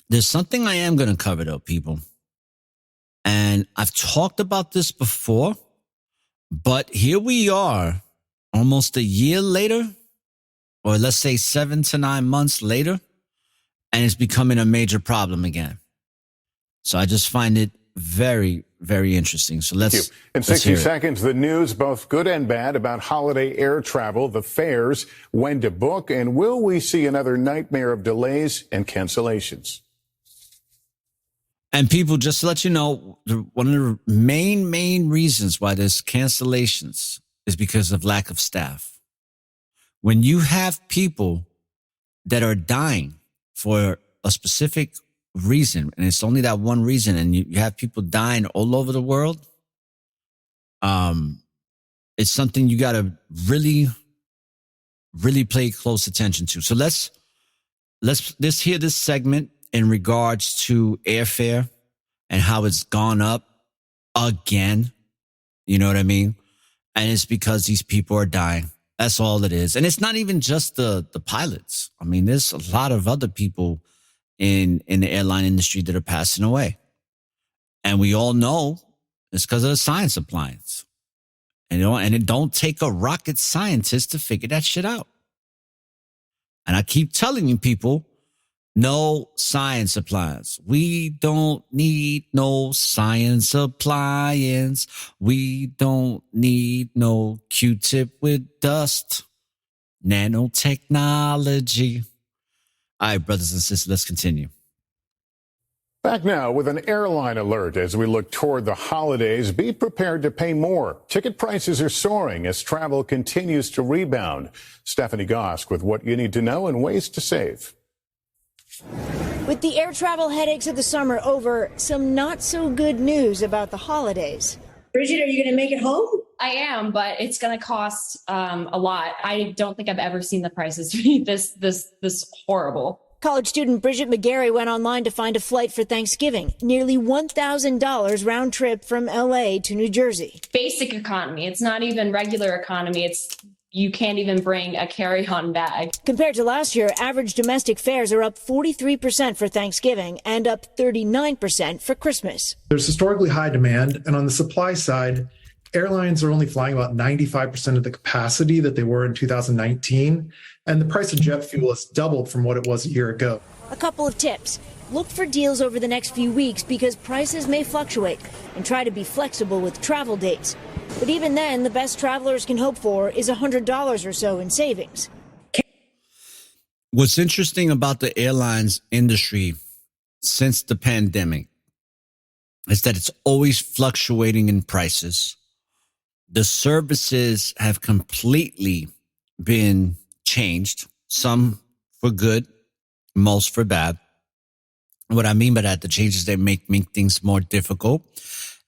There's something I am going to cover though, people. And I've talked about this before, but here we are almost a year later, or let's say 7 to 9 months later, and it's becoming a major problem again. So I just find it very, very interesting. So let's In 60 seconds, the news, both good and bad, about holiday air travel, the fares, when to book, and will we see another nightmare of delays and cancellations? And people, just to let you know, one of the main reasons why there's cancellations is because of lack of staff. When you have people that are dying for a specific reason, and it's only that one reason, and you have people dying all over the world, it's something you got to really, really pay close attention to. So let's hear this segment in regards to airfare and how it's gone up again. You know what I mean? And it's because these people are dying. That's all it is. And it's not even just the pilots. I mean, there's a lot of other people in the airline industry that are passing away. And we all know it's because of the science appliance. And it don't take a rocket scientist to figure that shit out. And I keep telling you people, no science appliance. We don't need no science appliance. We don't need no Q-tip with dust. Nanotechnology. All right, brothers and sisters, let's continue. Back now with an airline alert as we look toward the holidays. Be prepared to pay more. Ticket prices are soaring as travel continues to rebound. Stephanie Gosk with what you need to know and ways to save. With the air travel headaches of the summer over, some not so good news about the holidays. Bridget, are you going to make it home? I am, but it's going to cost a lot. I don't think I've ever seen the prices be this horrible. College student Bridget McGarry went online to find a flight for Thanksgiving. Nearly $1,000 round trip from L.A. to New Jersey. Basic economy. It's not even regular economy. You can't even bring a carry-on bag. Compared to last year, average domestic fares are up 43% for Thanksgiving and up 39% for Christmas. There's historically high demand, and on the supply side, airlines are only flying about 95% of the capacity that they were in 2019, and the price of jet fuel has doubled from what it was a year ago. A couple of tips. Look for deals over the next few weeks because prices may fluctuate, and try to be flexible with travel dates. But even then, the best travelers can hope for is $100 or so in savings. What's interesting about the airlines industry since the pandemic is that it's always fluctuating in prices. The services have completely been changed, some for good, most for bad. What I mean by that, the changes that make things more difficult,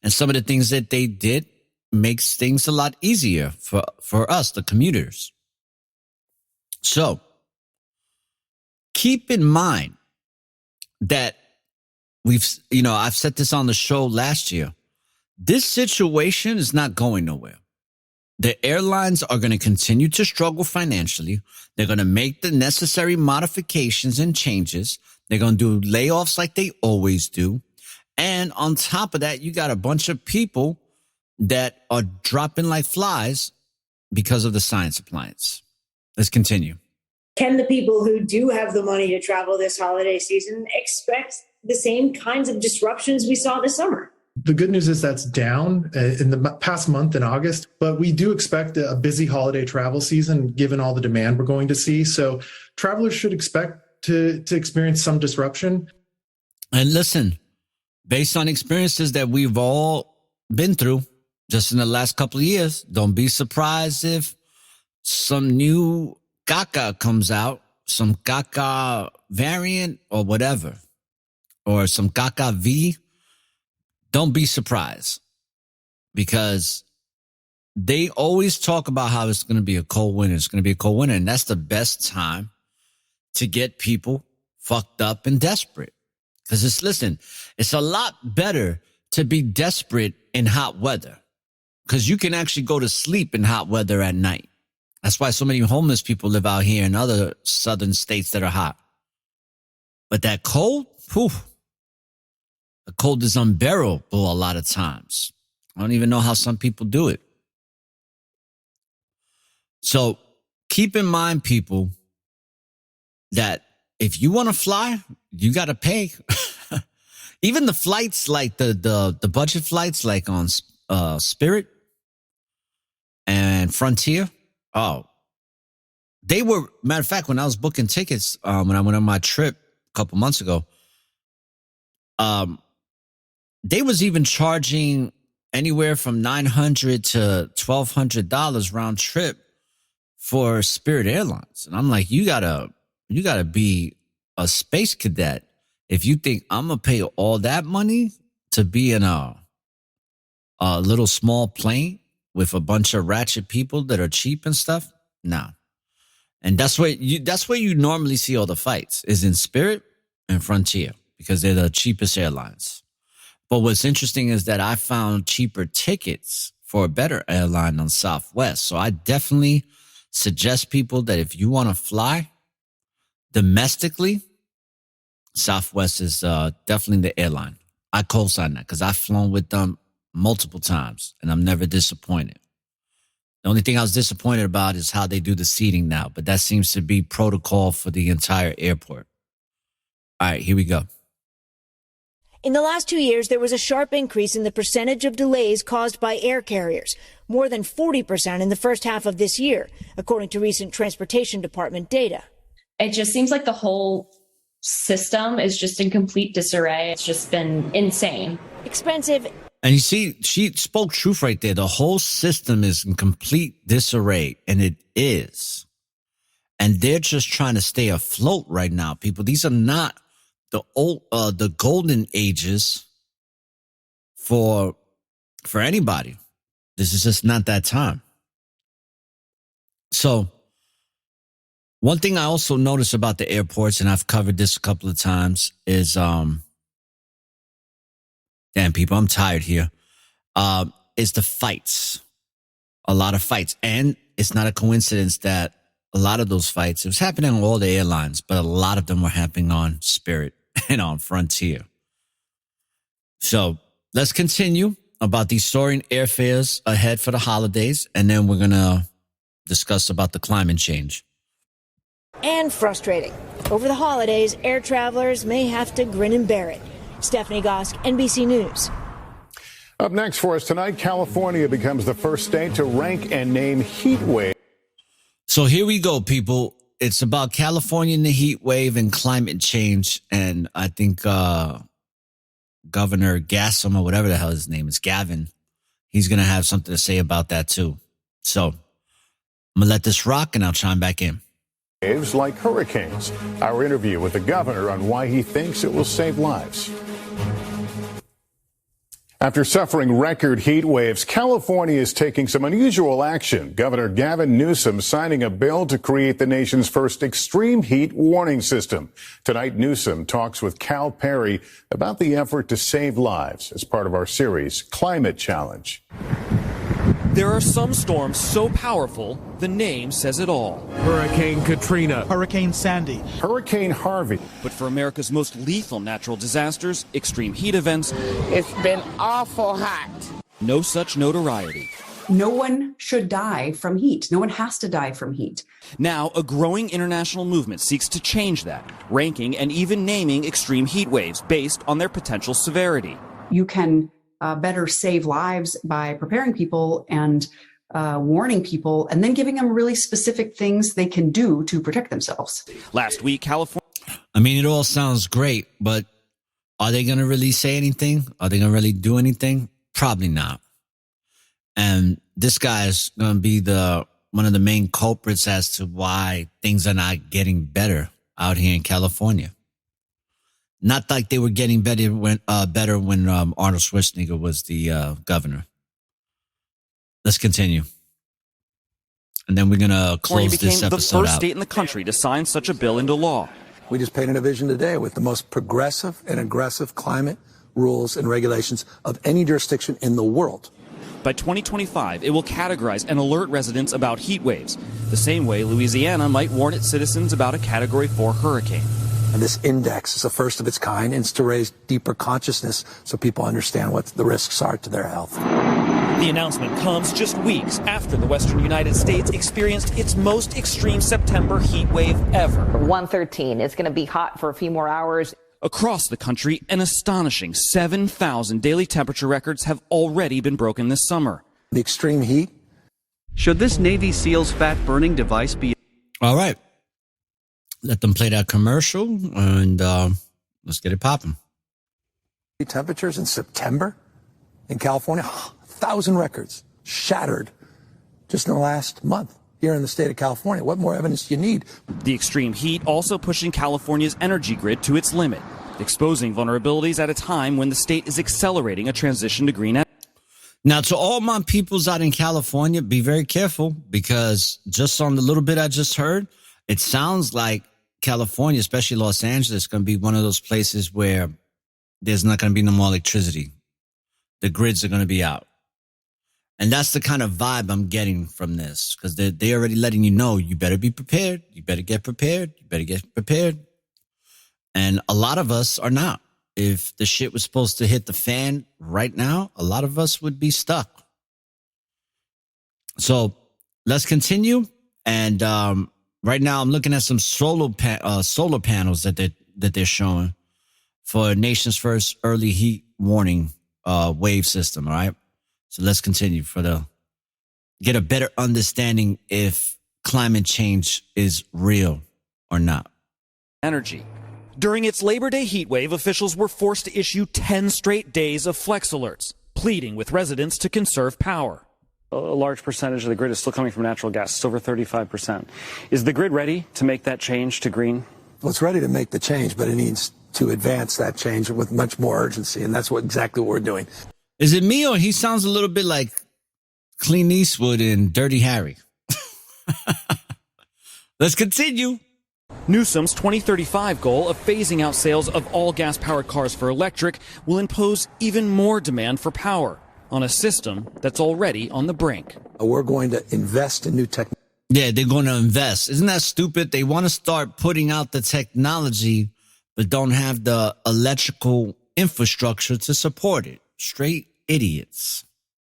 and some of the things that they did makes things a lot easier for us, the commuters. So keep in mind that I've said this on the show last year. This situation is not going nowhere. The airlines are going to continue to struggle financially. They're going to make the necessary modifications and changes. They're going to do layoffs like they always do. And on top of that, you got a bunch of people that are dropping like flies because of the science appliance. Let's continue. Can the people who do have the money to travel this holiday season expect the same kinds of disruptions we saw this summer? The good news is that's down in the past month in August, but we do expect a busy holiday travel season given all the demand we're going to see. So travelers should expect to experience some disruption. And listen, based on experiences that we've all been through just in the last couple of years, don't be surprised if some new caca comes out, some caca variant or whatever, or some caca V. Don't be surprised, because they always talk about how it's going to be a cold winter. It's going to be a cold winter. And that's the best time to get people fucked up and desperate. Because it's a lot better to be desperate in hot weather, because you can actually go to sleep in hot weather at night. That's why so many homeless people live out here in other southern states that are hot. But that cold, the cold is unbearable a lot of times. I don't even know how some people do it. So keep in mind, people, that if you want to fly, you got to pay. Even the flights, like the budget flights, like on Spirit and Frontier. Oh, they were, matter of fact, when I was booking tickets, when I went on my trip a couple months ago, they was even charging anywhere from $900 to $1,200 round trip for Spirit Airlines. And I'm like, you gotta be a space cadet if you think I'm gonna pay all that money to be in a little small plane with a bunch of ratchet people that are cheap and stuff. No. And that's where you normally see all the fights, is in Spirit and Frontier, because they're the cheapest airlines. But what's interesting is that I found cheaper tickets for a better airline on Southwest. So I definitely suggest people that if you want to fly domestically, Southwest is definitely the airline. I co-sign that because I've flown with them multiple times and I'm never disappointed. The only thing I was disappointed about is how they do the seating now, but that seems to be protocol for the entire airport. All right, here we go. In the last 2 years, there was a sharp increase in the percentage of delays caused by air carriers, more than 40% in the first half of this year, according to recent Transportation Department data. It just seems like the whole system is just in complete disarray. It's just been insane. Expensive. And you see, she spoke truth right there. The whole system is in complete disarray, and it is. And they're just trying to stay afloat right now, people. These are not the golden ages for anybody. This is just not that time. So one thing I also notice about the airports, and I've covered this a couple of times, is damn people, I'm tired here. Is the fights. A lot of fights. And it's not a coincidence that a lot of those fights, it was happening on all the airlines, but a lot of them were happening on Spirit and on Frontier. So let's continue about these soaring airfares ahead for the holidays, and then we're going to discuss about the climate change. And frustrating. Over the holidays, air travelers may have to grin and bear it. Stephanie Gosk, NBC News. Up next for us tonight, California becomes the first state to rank and name heat wave. So here we go, people. It's about California and the heat wave and climate change. And I think Governor Gassam, or whatever the hell his name is, Gavin, he's going to have something to say about that too. So I'm going to let this rock and I'll chime back in. Waves like hurricanes. Our interview with the governor on why he thinks it will save lives. After suffering record heat waves, California is taking some unusual action. Governor Gavin Newsom signing a bill to create the nation's first extreme heat warning system. Tonight, Newsom talks with Cal Perry about the effort to save lives as part of our series, Climate Challenge. There are some storms so powerful, the name says it all. Hurricane Katrina. Hurricane Sandy. Hurricane Harvey. But for America's most lethal natural disasters, extreme heat events, it's been awful hot. No such notoriety. No one should die from heat. No one has to die from heat. Now, a growing international movement seeks to change that, ranking and even naming extreme heat waves based on their potential severity. You can better save lives by preparing people and warning people and then giving them really specific things they can do to protect themselves. Last week, California... I mean, it all sounds great, but are they going to really say anything? Are they going to really do anything? Probably not. And this guy is going to be one of the main culprits as to why things are not getting better out here in California. Not like they were getting better when Arnold Schwarzenegger was the governor. Let's continue. And then we're going to close this episode out. California became the first state in the country to sign such a bill into law. We just painted a vision today with the most progressive and aggressive climate rules and regulations of any jurisdiction in the world. By 2025, it will categorize and alert residents about heat waves, the same way Louisiana might warn its citizens about a Category 4 hurricane. And this index is the first of its kind, and it's to raise deeper consciousness so people understand what the risks are to their health. The announcement comes just weeks after the western United States experienced its most extreme September heat wave ever. 113. It's going to be hot for a few more hours. Across the country, an astonishing 7,000 daily temperature records have already been broken this summer. The extreme heat. Should this Navy SEALs fat-burning device be... All right. Let them play that commercial, and let's get it popping. Temperatures in September in California, 1,000 records shattered just in the last month here in the state of California. What more evidence do you need? The extreme heat also pushing California's energy grid to its limit, exposing vulnerabilities at a time when the state is accelerating a transition to green energy. Now, to all my peoples out in California, be very careful, because just on the little bit I just heard, it sounds like California, especially Los Angeles, is going to be one of those places where there's not going to be no more electricity. The grids are going to be out. And that's the kind of vibe I'm getting from this, because they're already letting you know, you better be prepared. You better get prepared. You better get prepared. And a lot of us are not. If the shit was supposed to hit the fan right now, a lot of us would be stuck. So let's continue. And right now I'm looking at some solar panels that they're showing for nation's first early heat warning wave system. All right. So let's continue get a better understanding if climate change is real or not. Energy. During its Labor Day heat wave, officials were forced to issue 10 straight days of flex alerts, pleading with residents to conserve power. A large percentage of the grid is still coming from natural gas. It's over 35%. Is the grid ready to make that change to green? Well, it's ready to make the change, but it needs to advance that change with much more urgency, and that's exactly what we're doing. Is it me, or he sounds a little bit like Clint Eastwood in Dirty Harry? Let's continue. Newsom's 2035 goal of phasing out sales of all gas-powered cars for electric will impose even more demand for power on a system that's already on the brink. We're going to invest in new technology. Yeah, they're going to invest. Isn't that stupid? They want to start putting out the technology, but don't have the electrical infrastructure to support it. Straight idiots.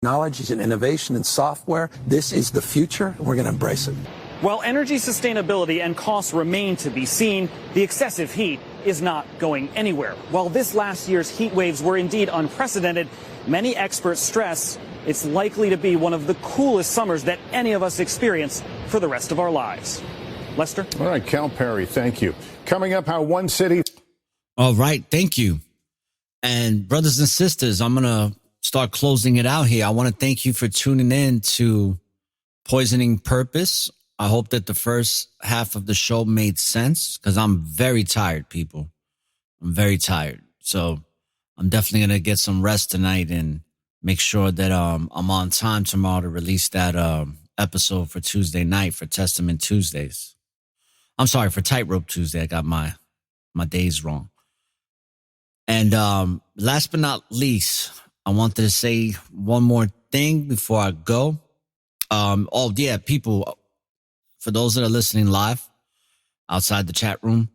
Technologies and innovation and software. This is the future, and we're going to embrace it. While energy sustainability and costs remain to be seen, the excessive heat is not going anywhere. While this last year's heat waves were indeed unprecedented, many experts stress it's likely to be one of the coolest summers that any of us experience for the rest of our lives. Lester? All right, Cal Perry, thank you. Coming up, how one city... All right, thank you. And brothers and sisters, I'm going to start closing it out here. I want to thank you for tuning in to Poisoning Purpose. I hope that the first half of the show made sense, because I'm very tired, people. I'm very tired. So I'm definitely going to get some rest tonight and make sure that I'm on time tomorrow to release that episode for Tuesday night for Testament Tuesdays. I'm sorry, for Tightrope Tuesday. I got my days wrong. And last but not least, I wanted to say one more thing before I go. People, for those that are listening live outside the chat room,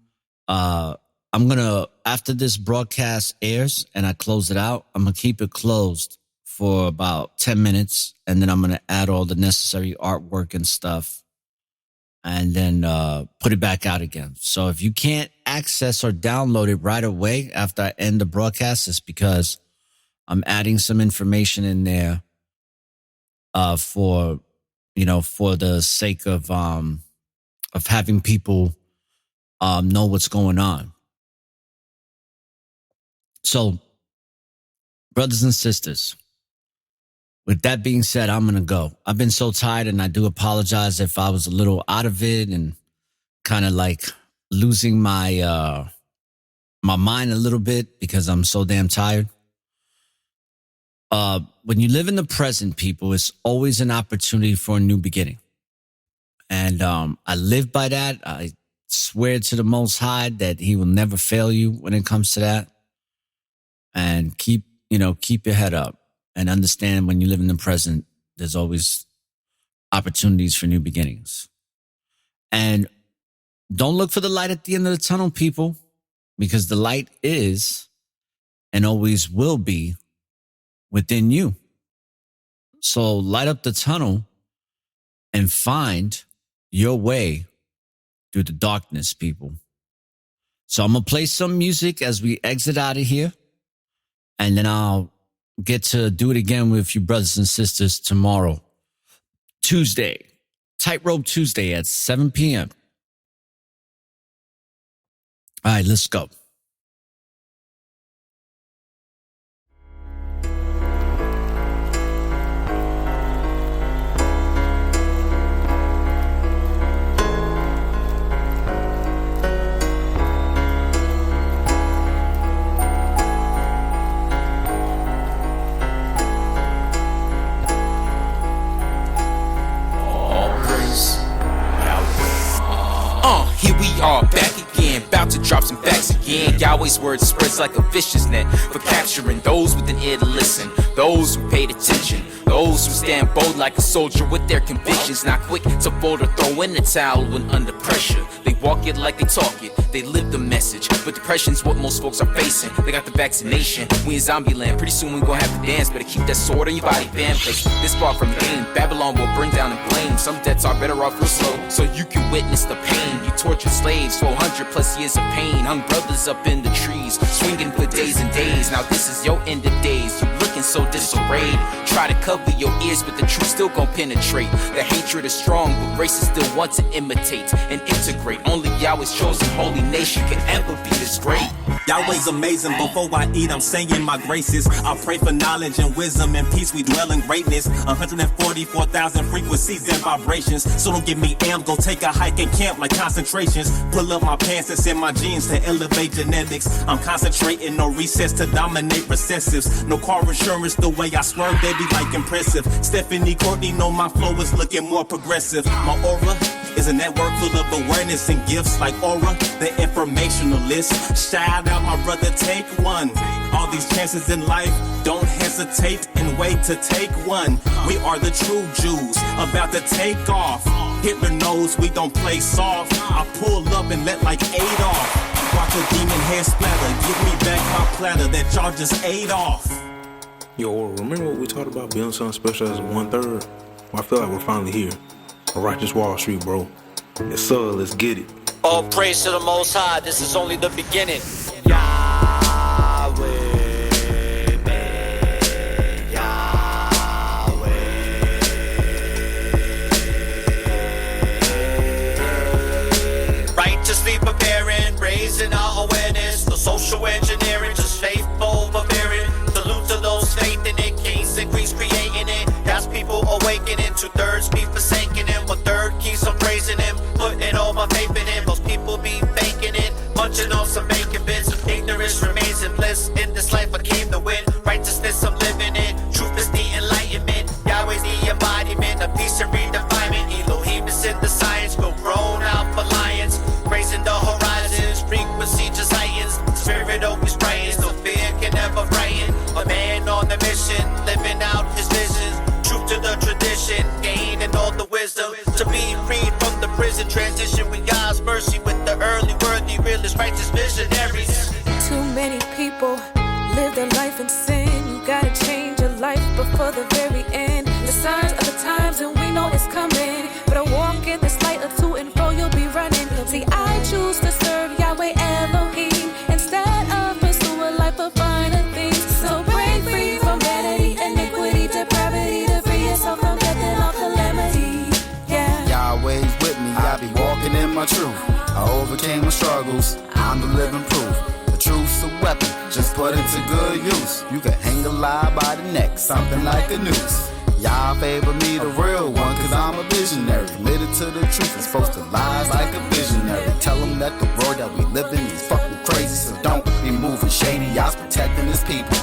I'm going to, after this broadcast airs and I close it out, I'm going to keep it closed for about 10 minutes. And then I'm going to add all the necessary artwork and stuff and then put it back out again. So if you can't access or download it right away after I end the broadcast, it's because I'm adding some information in there for the sake of having people know what's going on. So, brothers and sisters, with that being said, I'm going to go. I've been so tired, and I do apologize if I was a little out of it and kind of like losing my my mind a little bit because I'm so damn tired. When you live in the present, people, it's always an opportunity for a new beginning. And I live by that. I swear to the Most High that he will never fail you when it comes to that. And keep your head up and understand when you live in the present, there's always opportunities for new beginnings. And don't look for the light at the end of the tunnel, people, because the light is and always will be within you. So light up the tunnel and find your way through the darkness, people. So I'm going to play some music as we exit out of here. And then I'll get to do it again with you brothers and sisters tomorrow, Tuesday, Tightrope Tuesday at 7 p.m. All right, let's go. Here we are back again, about to drop some facts again. Yahweh's word spreads like a vicious net for capturing those with an ear to listen, those who paid attention, those who stand bold like a soldier with their convictions, not quick to fold or throw in the towel when under pressure. They walk it like they talk it, they live the message, but depression's what most folks are facing. They got the vaccination, we in zombie land, pretty soon we gon' have to dance. Better keep that sword in your body, fam, place this far from aim. Babylon will bring down and blame, some deaths are better off real slow, so you can witness the pain. You tortured slaves, 400 plus years of pain, hung brothers up in the trees, swinging for days and days. Now this is your end of days, you looking so disarrayed. Try to cover your ears, but the truth still gon' penetrate. The hatred is strong, but races still want to imitate and integrate. Only Yahweh's chosen holy nation can ever be this great. Yahweh's amazing. Before I eat, I'm saying my graces. I pray for knowledge and wisdom and peace. We dwell in greatness. 144,000 frequencies and vibrations. So don't give me amped. Go take a hike and camp like concentrations. Pull up my pants and send my genes to elevate genetics. I'm concentrating, no recess to dominate recessives. No car insurance, the way I swerve, they be like impressive. Stephanie Courtney know my flow is looking more progressive. My aura is a network full of awareness and gifts like aura, the informationalist. Shout out my brother, take one. All these chances in life, don't hesitate and wait to take one. We are the true Jews, about to take off. Hitler knows we don't play soft. I pull up and let like 8 off. Watch a demon head splatter, give me back my platter that y'all just ate off. Yo, remember what we talked about being something special as a 1/3? Well, I feel like we're finally here. A righteous Wall Street, bro. Yes, sir, let's get it. All praise to the Most High. This is only the beginning. Righteously preparing, raising our awareness. The social engineering, just faithful forbearing. Salute to those faith in it, kings and queens creating it. That's people awakening. 2/3 be forsaking him. 1/3 keeps on praising him. Putting all my faith in him. Most people be faking it, munching on some bacon bits. lived a life in sin. You gotta change your life before the very end. The signs of the times and we know it's coming. But I walk in this light of to and fro, you'll be running. See, I choose to serve Yahweh Elohim instead of pursue a life of finer things. So break free from vanity, iniquity, depravity, to free yourself from death and all calamity. Yeah. Yahweh's with me, I be walking in my truth. I overcame my struggles, I'm the living proof. The truth's a weapon, just put it to good use. You can hang a lie by the neck, something like a noose. Y'all favor me, the real one, cause I'm a visionary. Committed to the truth, exposed to lies like a visionary. Tell them that the world that we live in is fucking crazy, so don't be moving shady, y'all's protecting his people.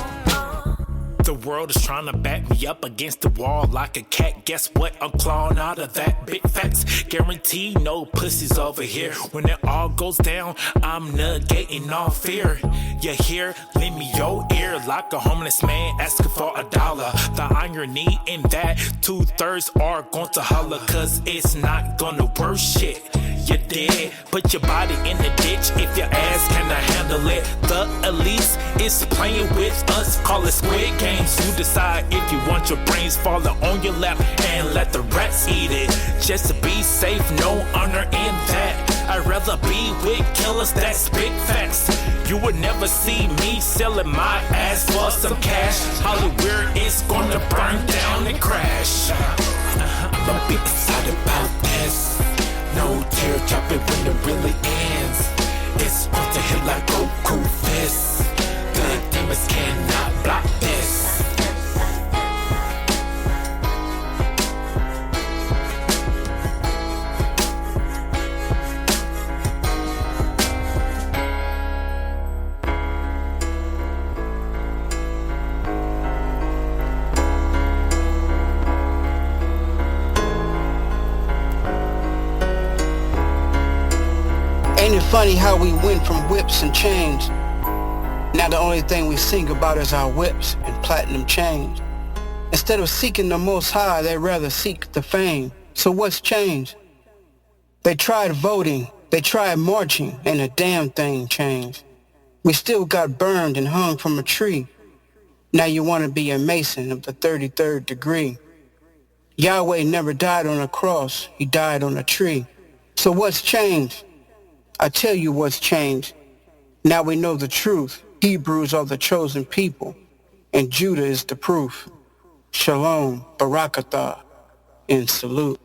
The world is trying to back me up against the wall like a cat. Guess what? I'm clawing out of that. Big facts, guarantee no pussies over here. When it all goes down, I'm negating all fear. You hear? Lend me your ear like a homeless man asking for $1. The irony in that 2/3 are going to holler, cause it's not gonna work shit. You did put your body in the ditch if your ass cannot handle it. The elites is playing with us, call it Squid Games. You decide if you want your brains falling on your lap and let the rats eat it. Just to be safe, no honor in that. I'd rather be with killers that spit facts. You would never see me selling my ass for some cash. Hollywood is gonna burn down and crash. Don't be excited about this. No tear dropping when it really ends. It's going to hit like Goku fists. Good demons cannot block this. Ain't it funny how we went from whips and chains? Now the only thing we sing about is our whips and platinum chains. Instead of seeking the Most High, they rather seek the fame. So what's changed? They tried voting, they tried marching, and a damn thing changed. We still got burned and hung from a tree. Now you want to be a Mason of the 33rd degree. Yahweh never died on a cross, he died on a tree. So what's changed? I tell you what's changed. Now we know the truth. Hebrews are the chosen people, and Judah is the proof. Shalom, Barakatah, and salute.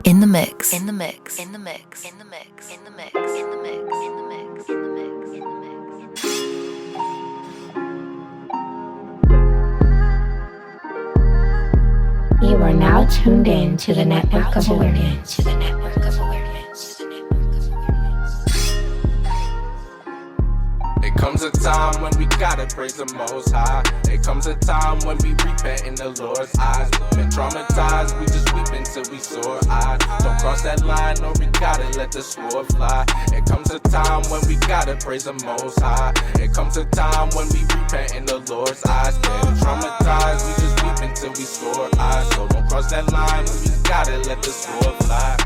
In the mix. In the mix. In the mix. In the mix. In the mix. In the mix. In the mix. In the mix. In the mix. You are now tuned in to the network of awareness. To the network of awareness. It comes a time when we gotta praise the Most High. It comes a time when we repent in the Lord's eyes. Been traumatized, we just weep until we sore eyes. Don't cross that line, or we gotta let the sword fly. It comes a time when we gotta praise the Most High. It comes a time when we repent in the Lord's eyes. Been traumatized, we just weep until we sore eyes. So don't cross that line, we gotta let the sword fly.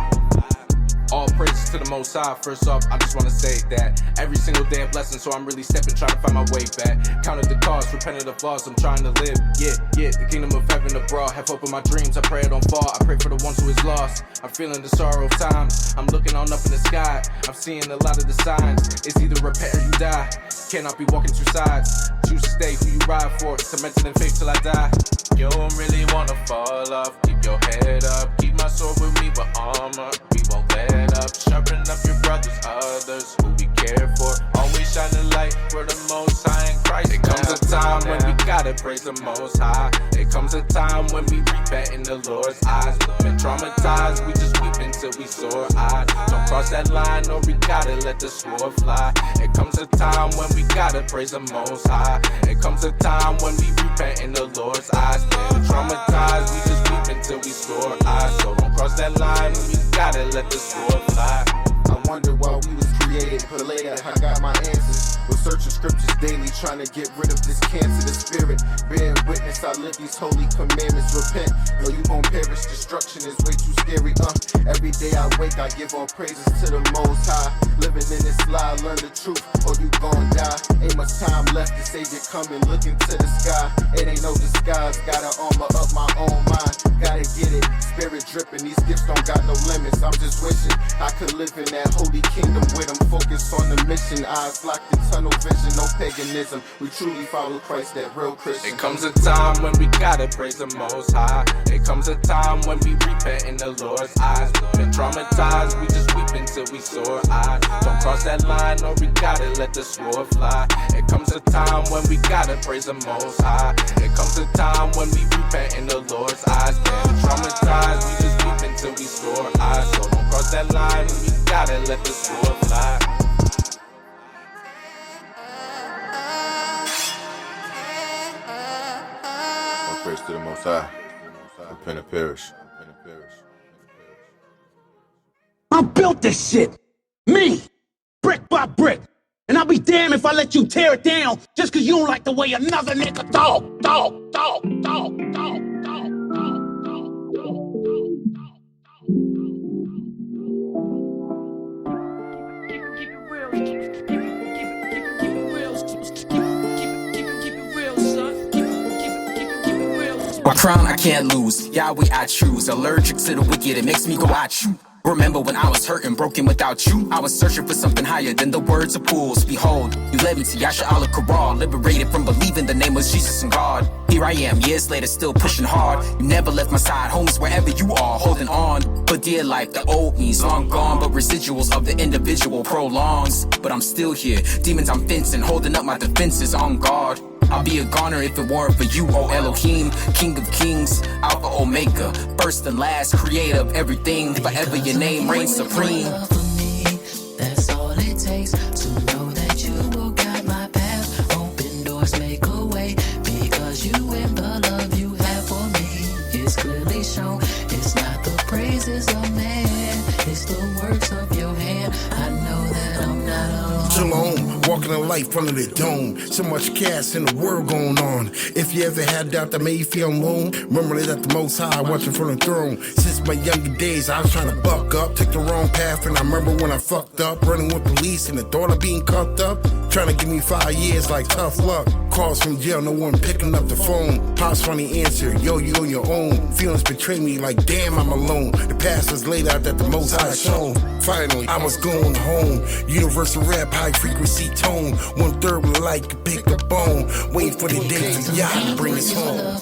All praises to the Most High. First off, I just wanna say that every single day a blessing, so I'm really stepping, trying to find my way back. Counted the cost, repented of loss, I'm trying to live. Yeah, the kingdom of heaven abroad. Have hope in my dreams, I pray I don't fall. I pray for the ones who is lost. I'm feeling the sorrow of times. I'm looking on up in the sky. I'm seeing a lot of the signs. It's either repent or you die. Cannot be walking two sides. Choose to stay who you ride for. Cemented in faith till I die. You don't really wanna fall off. Keep your head up. Keep my sword with me with armor. We won't let up. Sharpen up your brothers, others who we care for. Always shine the light for the Most High in Christ. It comes a time when we gotta praise the Most High. It comes a time when we repent in the Lord's eyes. Been traumatized, we just weep until we sore eyes. Don't cross that line, or we gotta let the sword fly. It comes a time when we gotta praise the Most High. It comes a time when we repent in the Lord's eyes. Been traumatized, we just weep until we sore eyes. So don't cross that line, we gotta let the sword fly. I wonder why we was created created, belated, I got my answers. We're searching scriptures daily, trying to get rid of this cancer, the spirit. Bearing witness, I live these holy commandments. Repent, or you gon' perish. Destruction is way too scary. Every day I wake, I give all praises to the Most High. Living in this lie, learn the truth, or you gon' die. Ain't much time left, the Savior coming, looking to the sky. It ain't no disguise, gotta armor up my own mind. Gotta get it, spirit dripping, these gifts don't got no limits. I'm just wishing I could live in that holy kingdom with them. Focus on the mission, eyes locked in tunnel vision, no paganism. We truly follow Christ, that real Christian. It comes a time when we gotta praise the Most High. It comes a time when we repent in the Lord's eyes. We've been traumatized, we just weep until we soar. Don't cross that line or we gotta let the sword fly. It comes a time when we gotta praise the Most High. It comes a time when we repent in the Lord's eyes. Been traumatized, we just weep until we soar. So don't cross that line, we gotta let the sword fly. All praise to the Most High. Repent and perish. I built this shit. Me. Brick by brick. And I'll be damned if I let you tear it down just cause you don't like the way another nigga talk. My crown I can't lose, Yahweh I choose. Allergic to the wicked, it makes me go at you. Remember when I was hurting, broken without you? I was searching for something higher than the words of pools. Behold, you led me to Yasha al-Karal, liberated from believing the name was Jesus and God. Here I am, years later, still pushing hard. You never left my side, homes wherever you are, holding on. For dear life, the old me's long gone, but residuals of the individual prolongs. But I'm still here, demons I'm fencing, holding up my defenses on guard. I'll be a goner if it weren't for you, oh Elohim, King of Kings, Alpha Omega, first and last, creator of everything. Forever your name reigns supreme. That's all it takes to know that you will guide my path. Open doors, make a way, because you and the love you have for me is clearly shown. It's not the praises of man, it's the works of your hand. I know that I'm not alone. Shalom, walking in life under the dome. So much chaos in the world going on. If you ever had doubt that made you feel alone, remember that the Most High watching from the throne. Since my younger days, I was trying to buck up, took the wrong path, and I remember when I fucked up, running with police and the thought of being cuffed up, trying to give me 5 years like tough luck. Calls from jail, no one picking up the phone. Pops funny answer, yo, you on your own. Feelings betray me like damn, I'm alone. The past was laid out that the Most High shown. Finally, I was going home. Universal rap, high frequency tone. 1/3 with like a pick a bone. Waiting for the day for Yah to bring us home.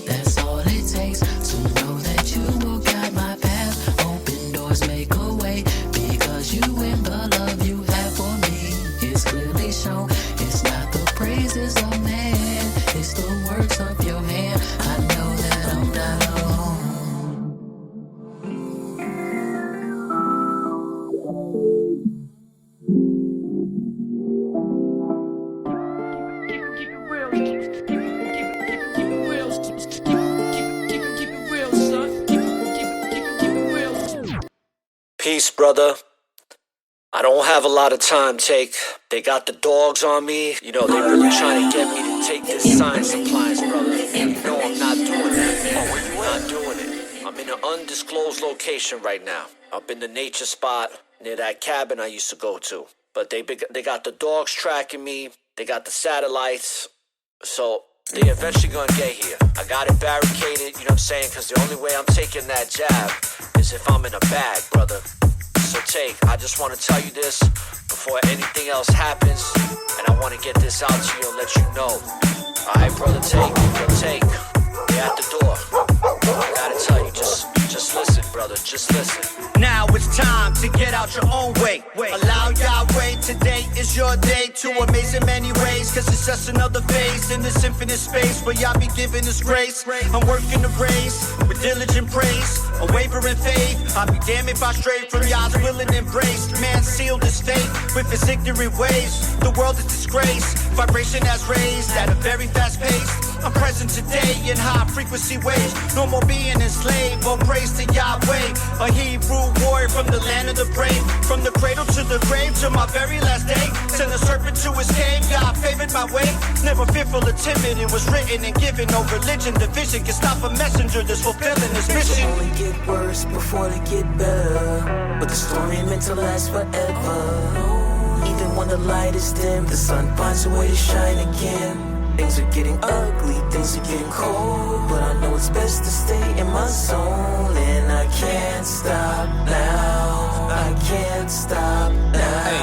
That's all it takes to know that you will guide my path. Open doors, make a way, because you and the love you have for me is clearly shown. It's not the praises of man, it's the works of your hand. I know that I'm not alone. Peace, brother. I don't have a lot of time, They got the dogs on me. You know, they really trying to get me to take this science supplies, brother. You know I'm not doing that. I'm not doing it. I'm in an undisclosed location right now. Up in the nature spot near that cabin I used to go to. But they got the dogs tracking me. They got the satellites. So they eventually gonna get here. I got it barricaded, you know what I'm saying? Cause the only way I'm taking that jab is if I'm in a bag, brother. So I just want to tell you this before anything else happens, and I want to get this out to you and let you know. Alright, brother, take. They're at the door. I gotta tell you, just listen, brother, just listen. Now it's time to get out your own way. Allow Yahweh, today is your day to amaze in many ways. Cause it's just another phase in this infinite space where Yah be giving us grace. I'm working the race with diligent praise, unwavering faith. I'll be damned if I stray from Yah's will and embrace. Man sealed his fate with his ignorant ways. The world is disgraced, vibration has raised at a very fast pace. I'm present today in high frequency waves. No more being enslaved, all praise to Yahweh, a Hebrew warrior from the land of the brave. From the cradle to the grave to my very last day. Send a serpent to his cave, God favored my way. Never fearful or timid, it was written and given. No religion, division can stop a messenger that's fulfilling his mission. Things will only get worse before they get better. But the story ain't meant to last forever. Even when the light is dim, the sun finds a way to shine again. Things are getting ugly, things are getting cold, but I know it's best to stay in my zone. And I can't stop now, I can't stop now. Hey,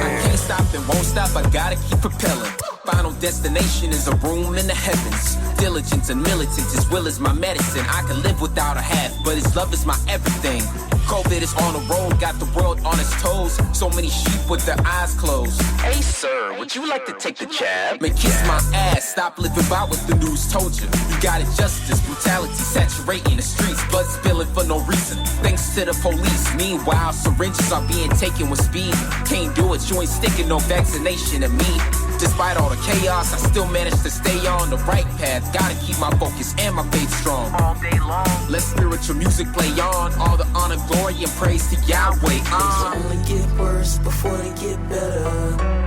I can't stop and won't stop, I gotta keep propelling. Final destination is a room in the heavens. Diligence and militance, his will is my medicine. I can live without a half, but his love is my everything. COVID is on the road, got the world on its toes. So many sheep with their eyes closed. Hey sir, would you like to take the jab? Man, kiss my ass, stop living by what the news told you. You got injustice, brutality saturating the streets. Blood spilling for no reason, thanks to the police. Meanwhile, syringes are being taken with speed. Can't do it, you ain't sticking no vaccination to me. Despite all the chaos, I still manage to stay on the right path. Gotta keep my focus and my faith strong. All day long. Let spiritual music play on. All the honor, glory, and praise to Yahweh. Things will only get worse before they get better.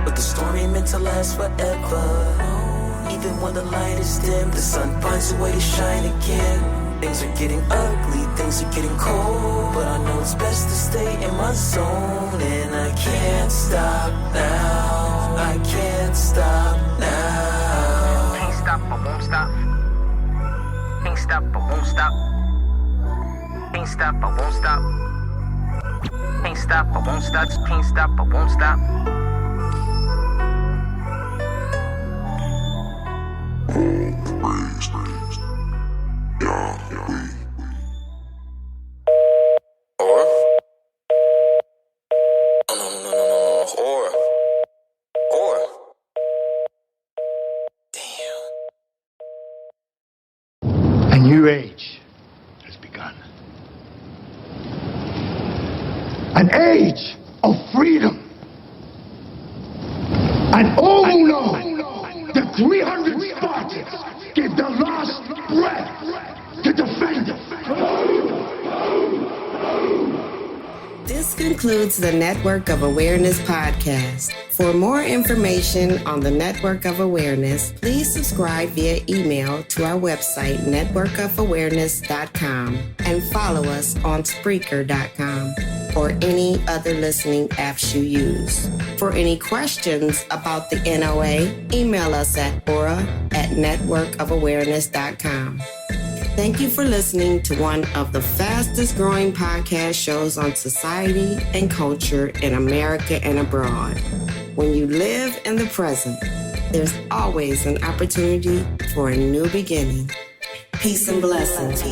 But the story ain't meant to last forever. Even when the light is dim, the sun finds a way to shine again. Things are getting ugly, things are getting cold, but I know it's best to stay in my zone. And I can't stop now, I can't stop now. Can't stop, I won't stop. Can't stop, I won't stop. Can't stop, I won't stop. Can't stop, I won't stop. Can't stop, I won't stop. A new age has begun. An age of freedom. And oh no, the 300 Spartans gave their last breath to defend it. This concludes the Network of Awareness podcast. For more information on the Network of Awareness, please subscribe via email to our website, networkofawareness.com, and follow us on Spreaker.com or any other listening apps you use. For any questions about the NOA, email us at aura@networkofawareness.com. Thank you for listening to one of the fastest growing podcast shows on society and culture in America and abroad. When you live in the present, there's always an opportunity for a new beginning. Peace and blessings.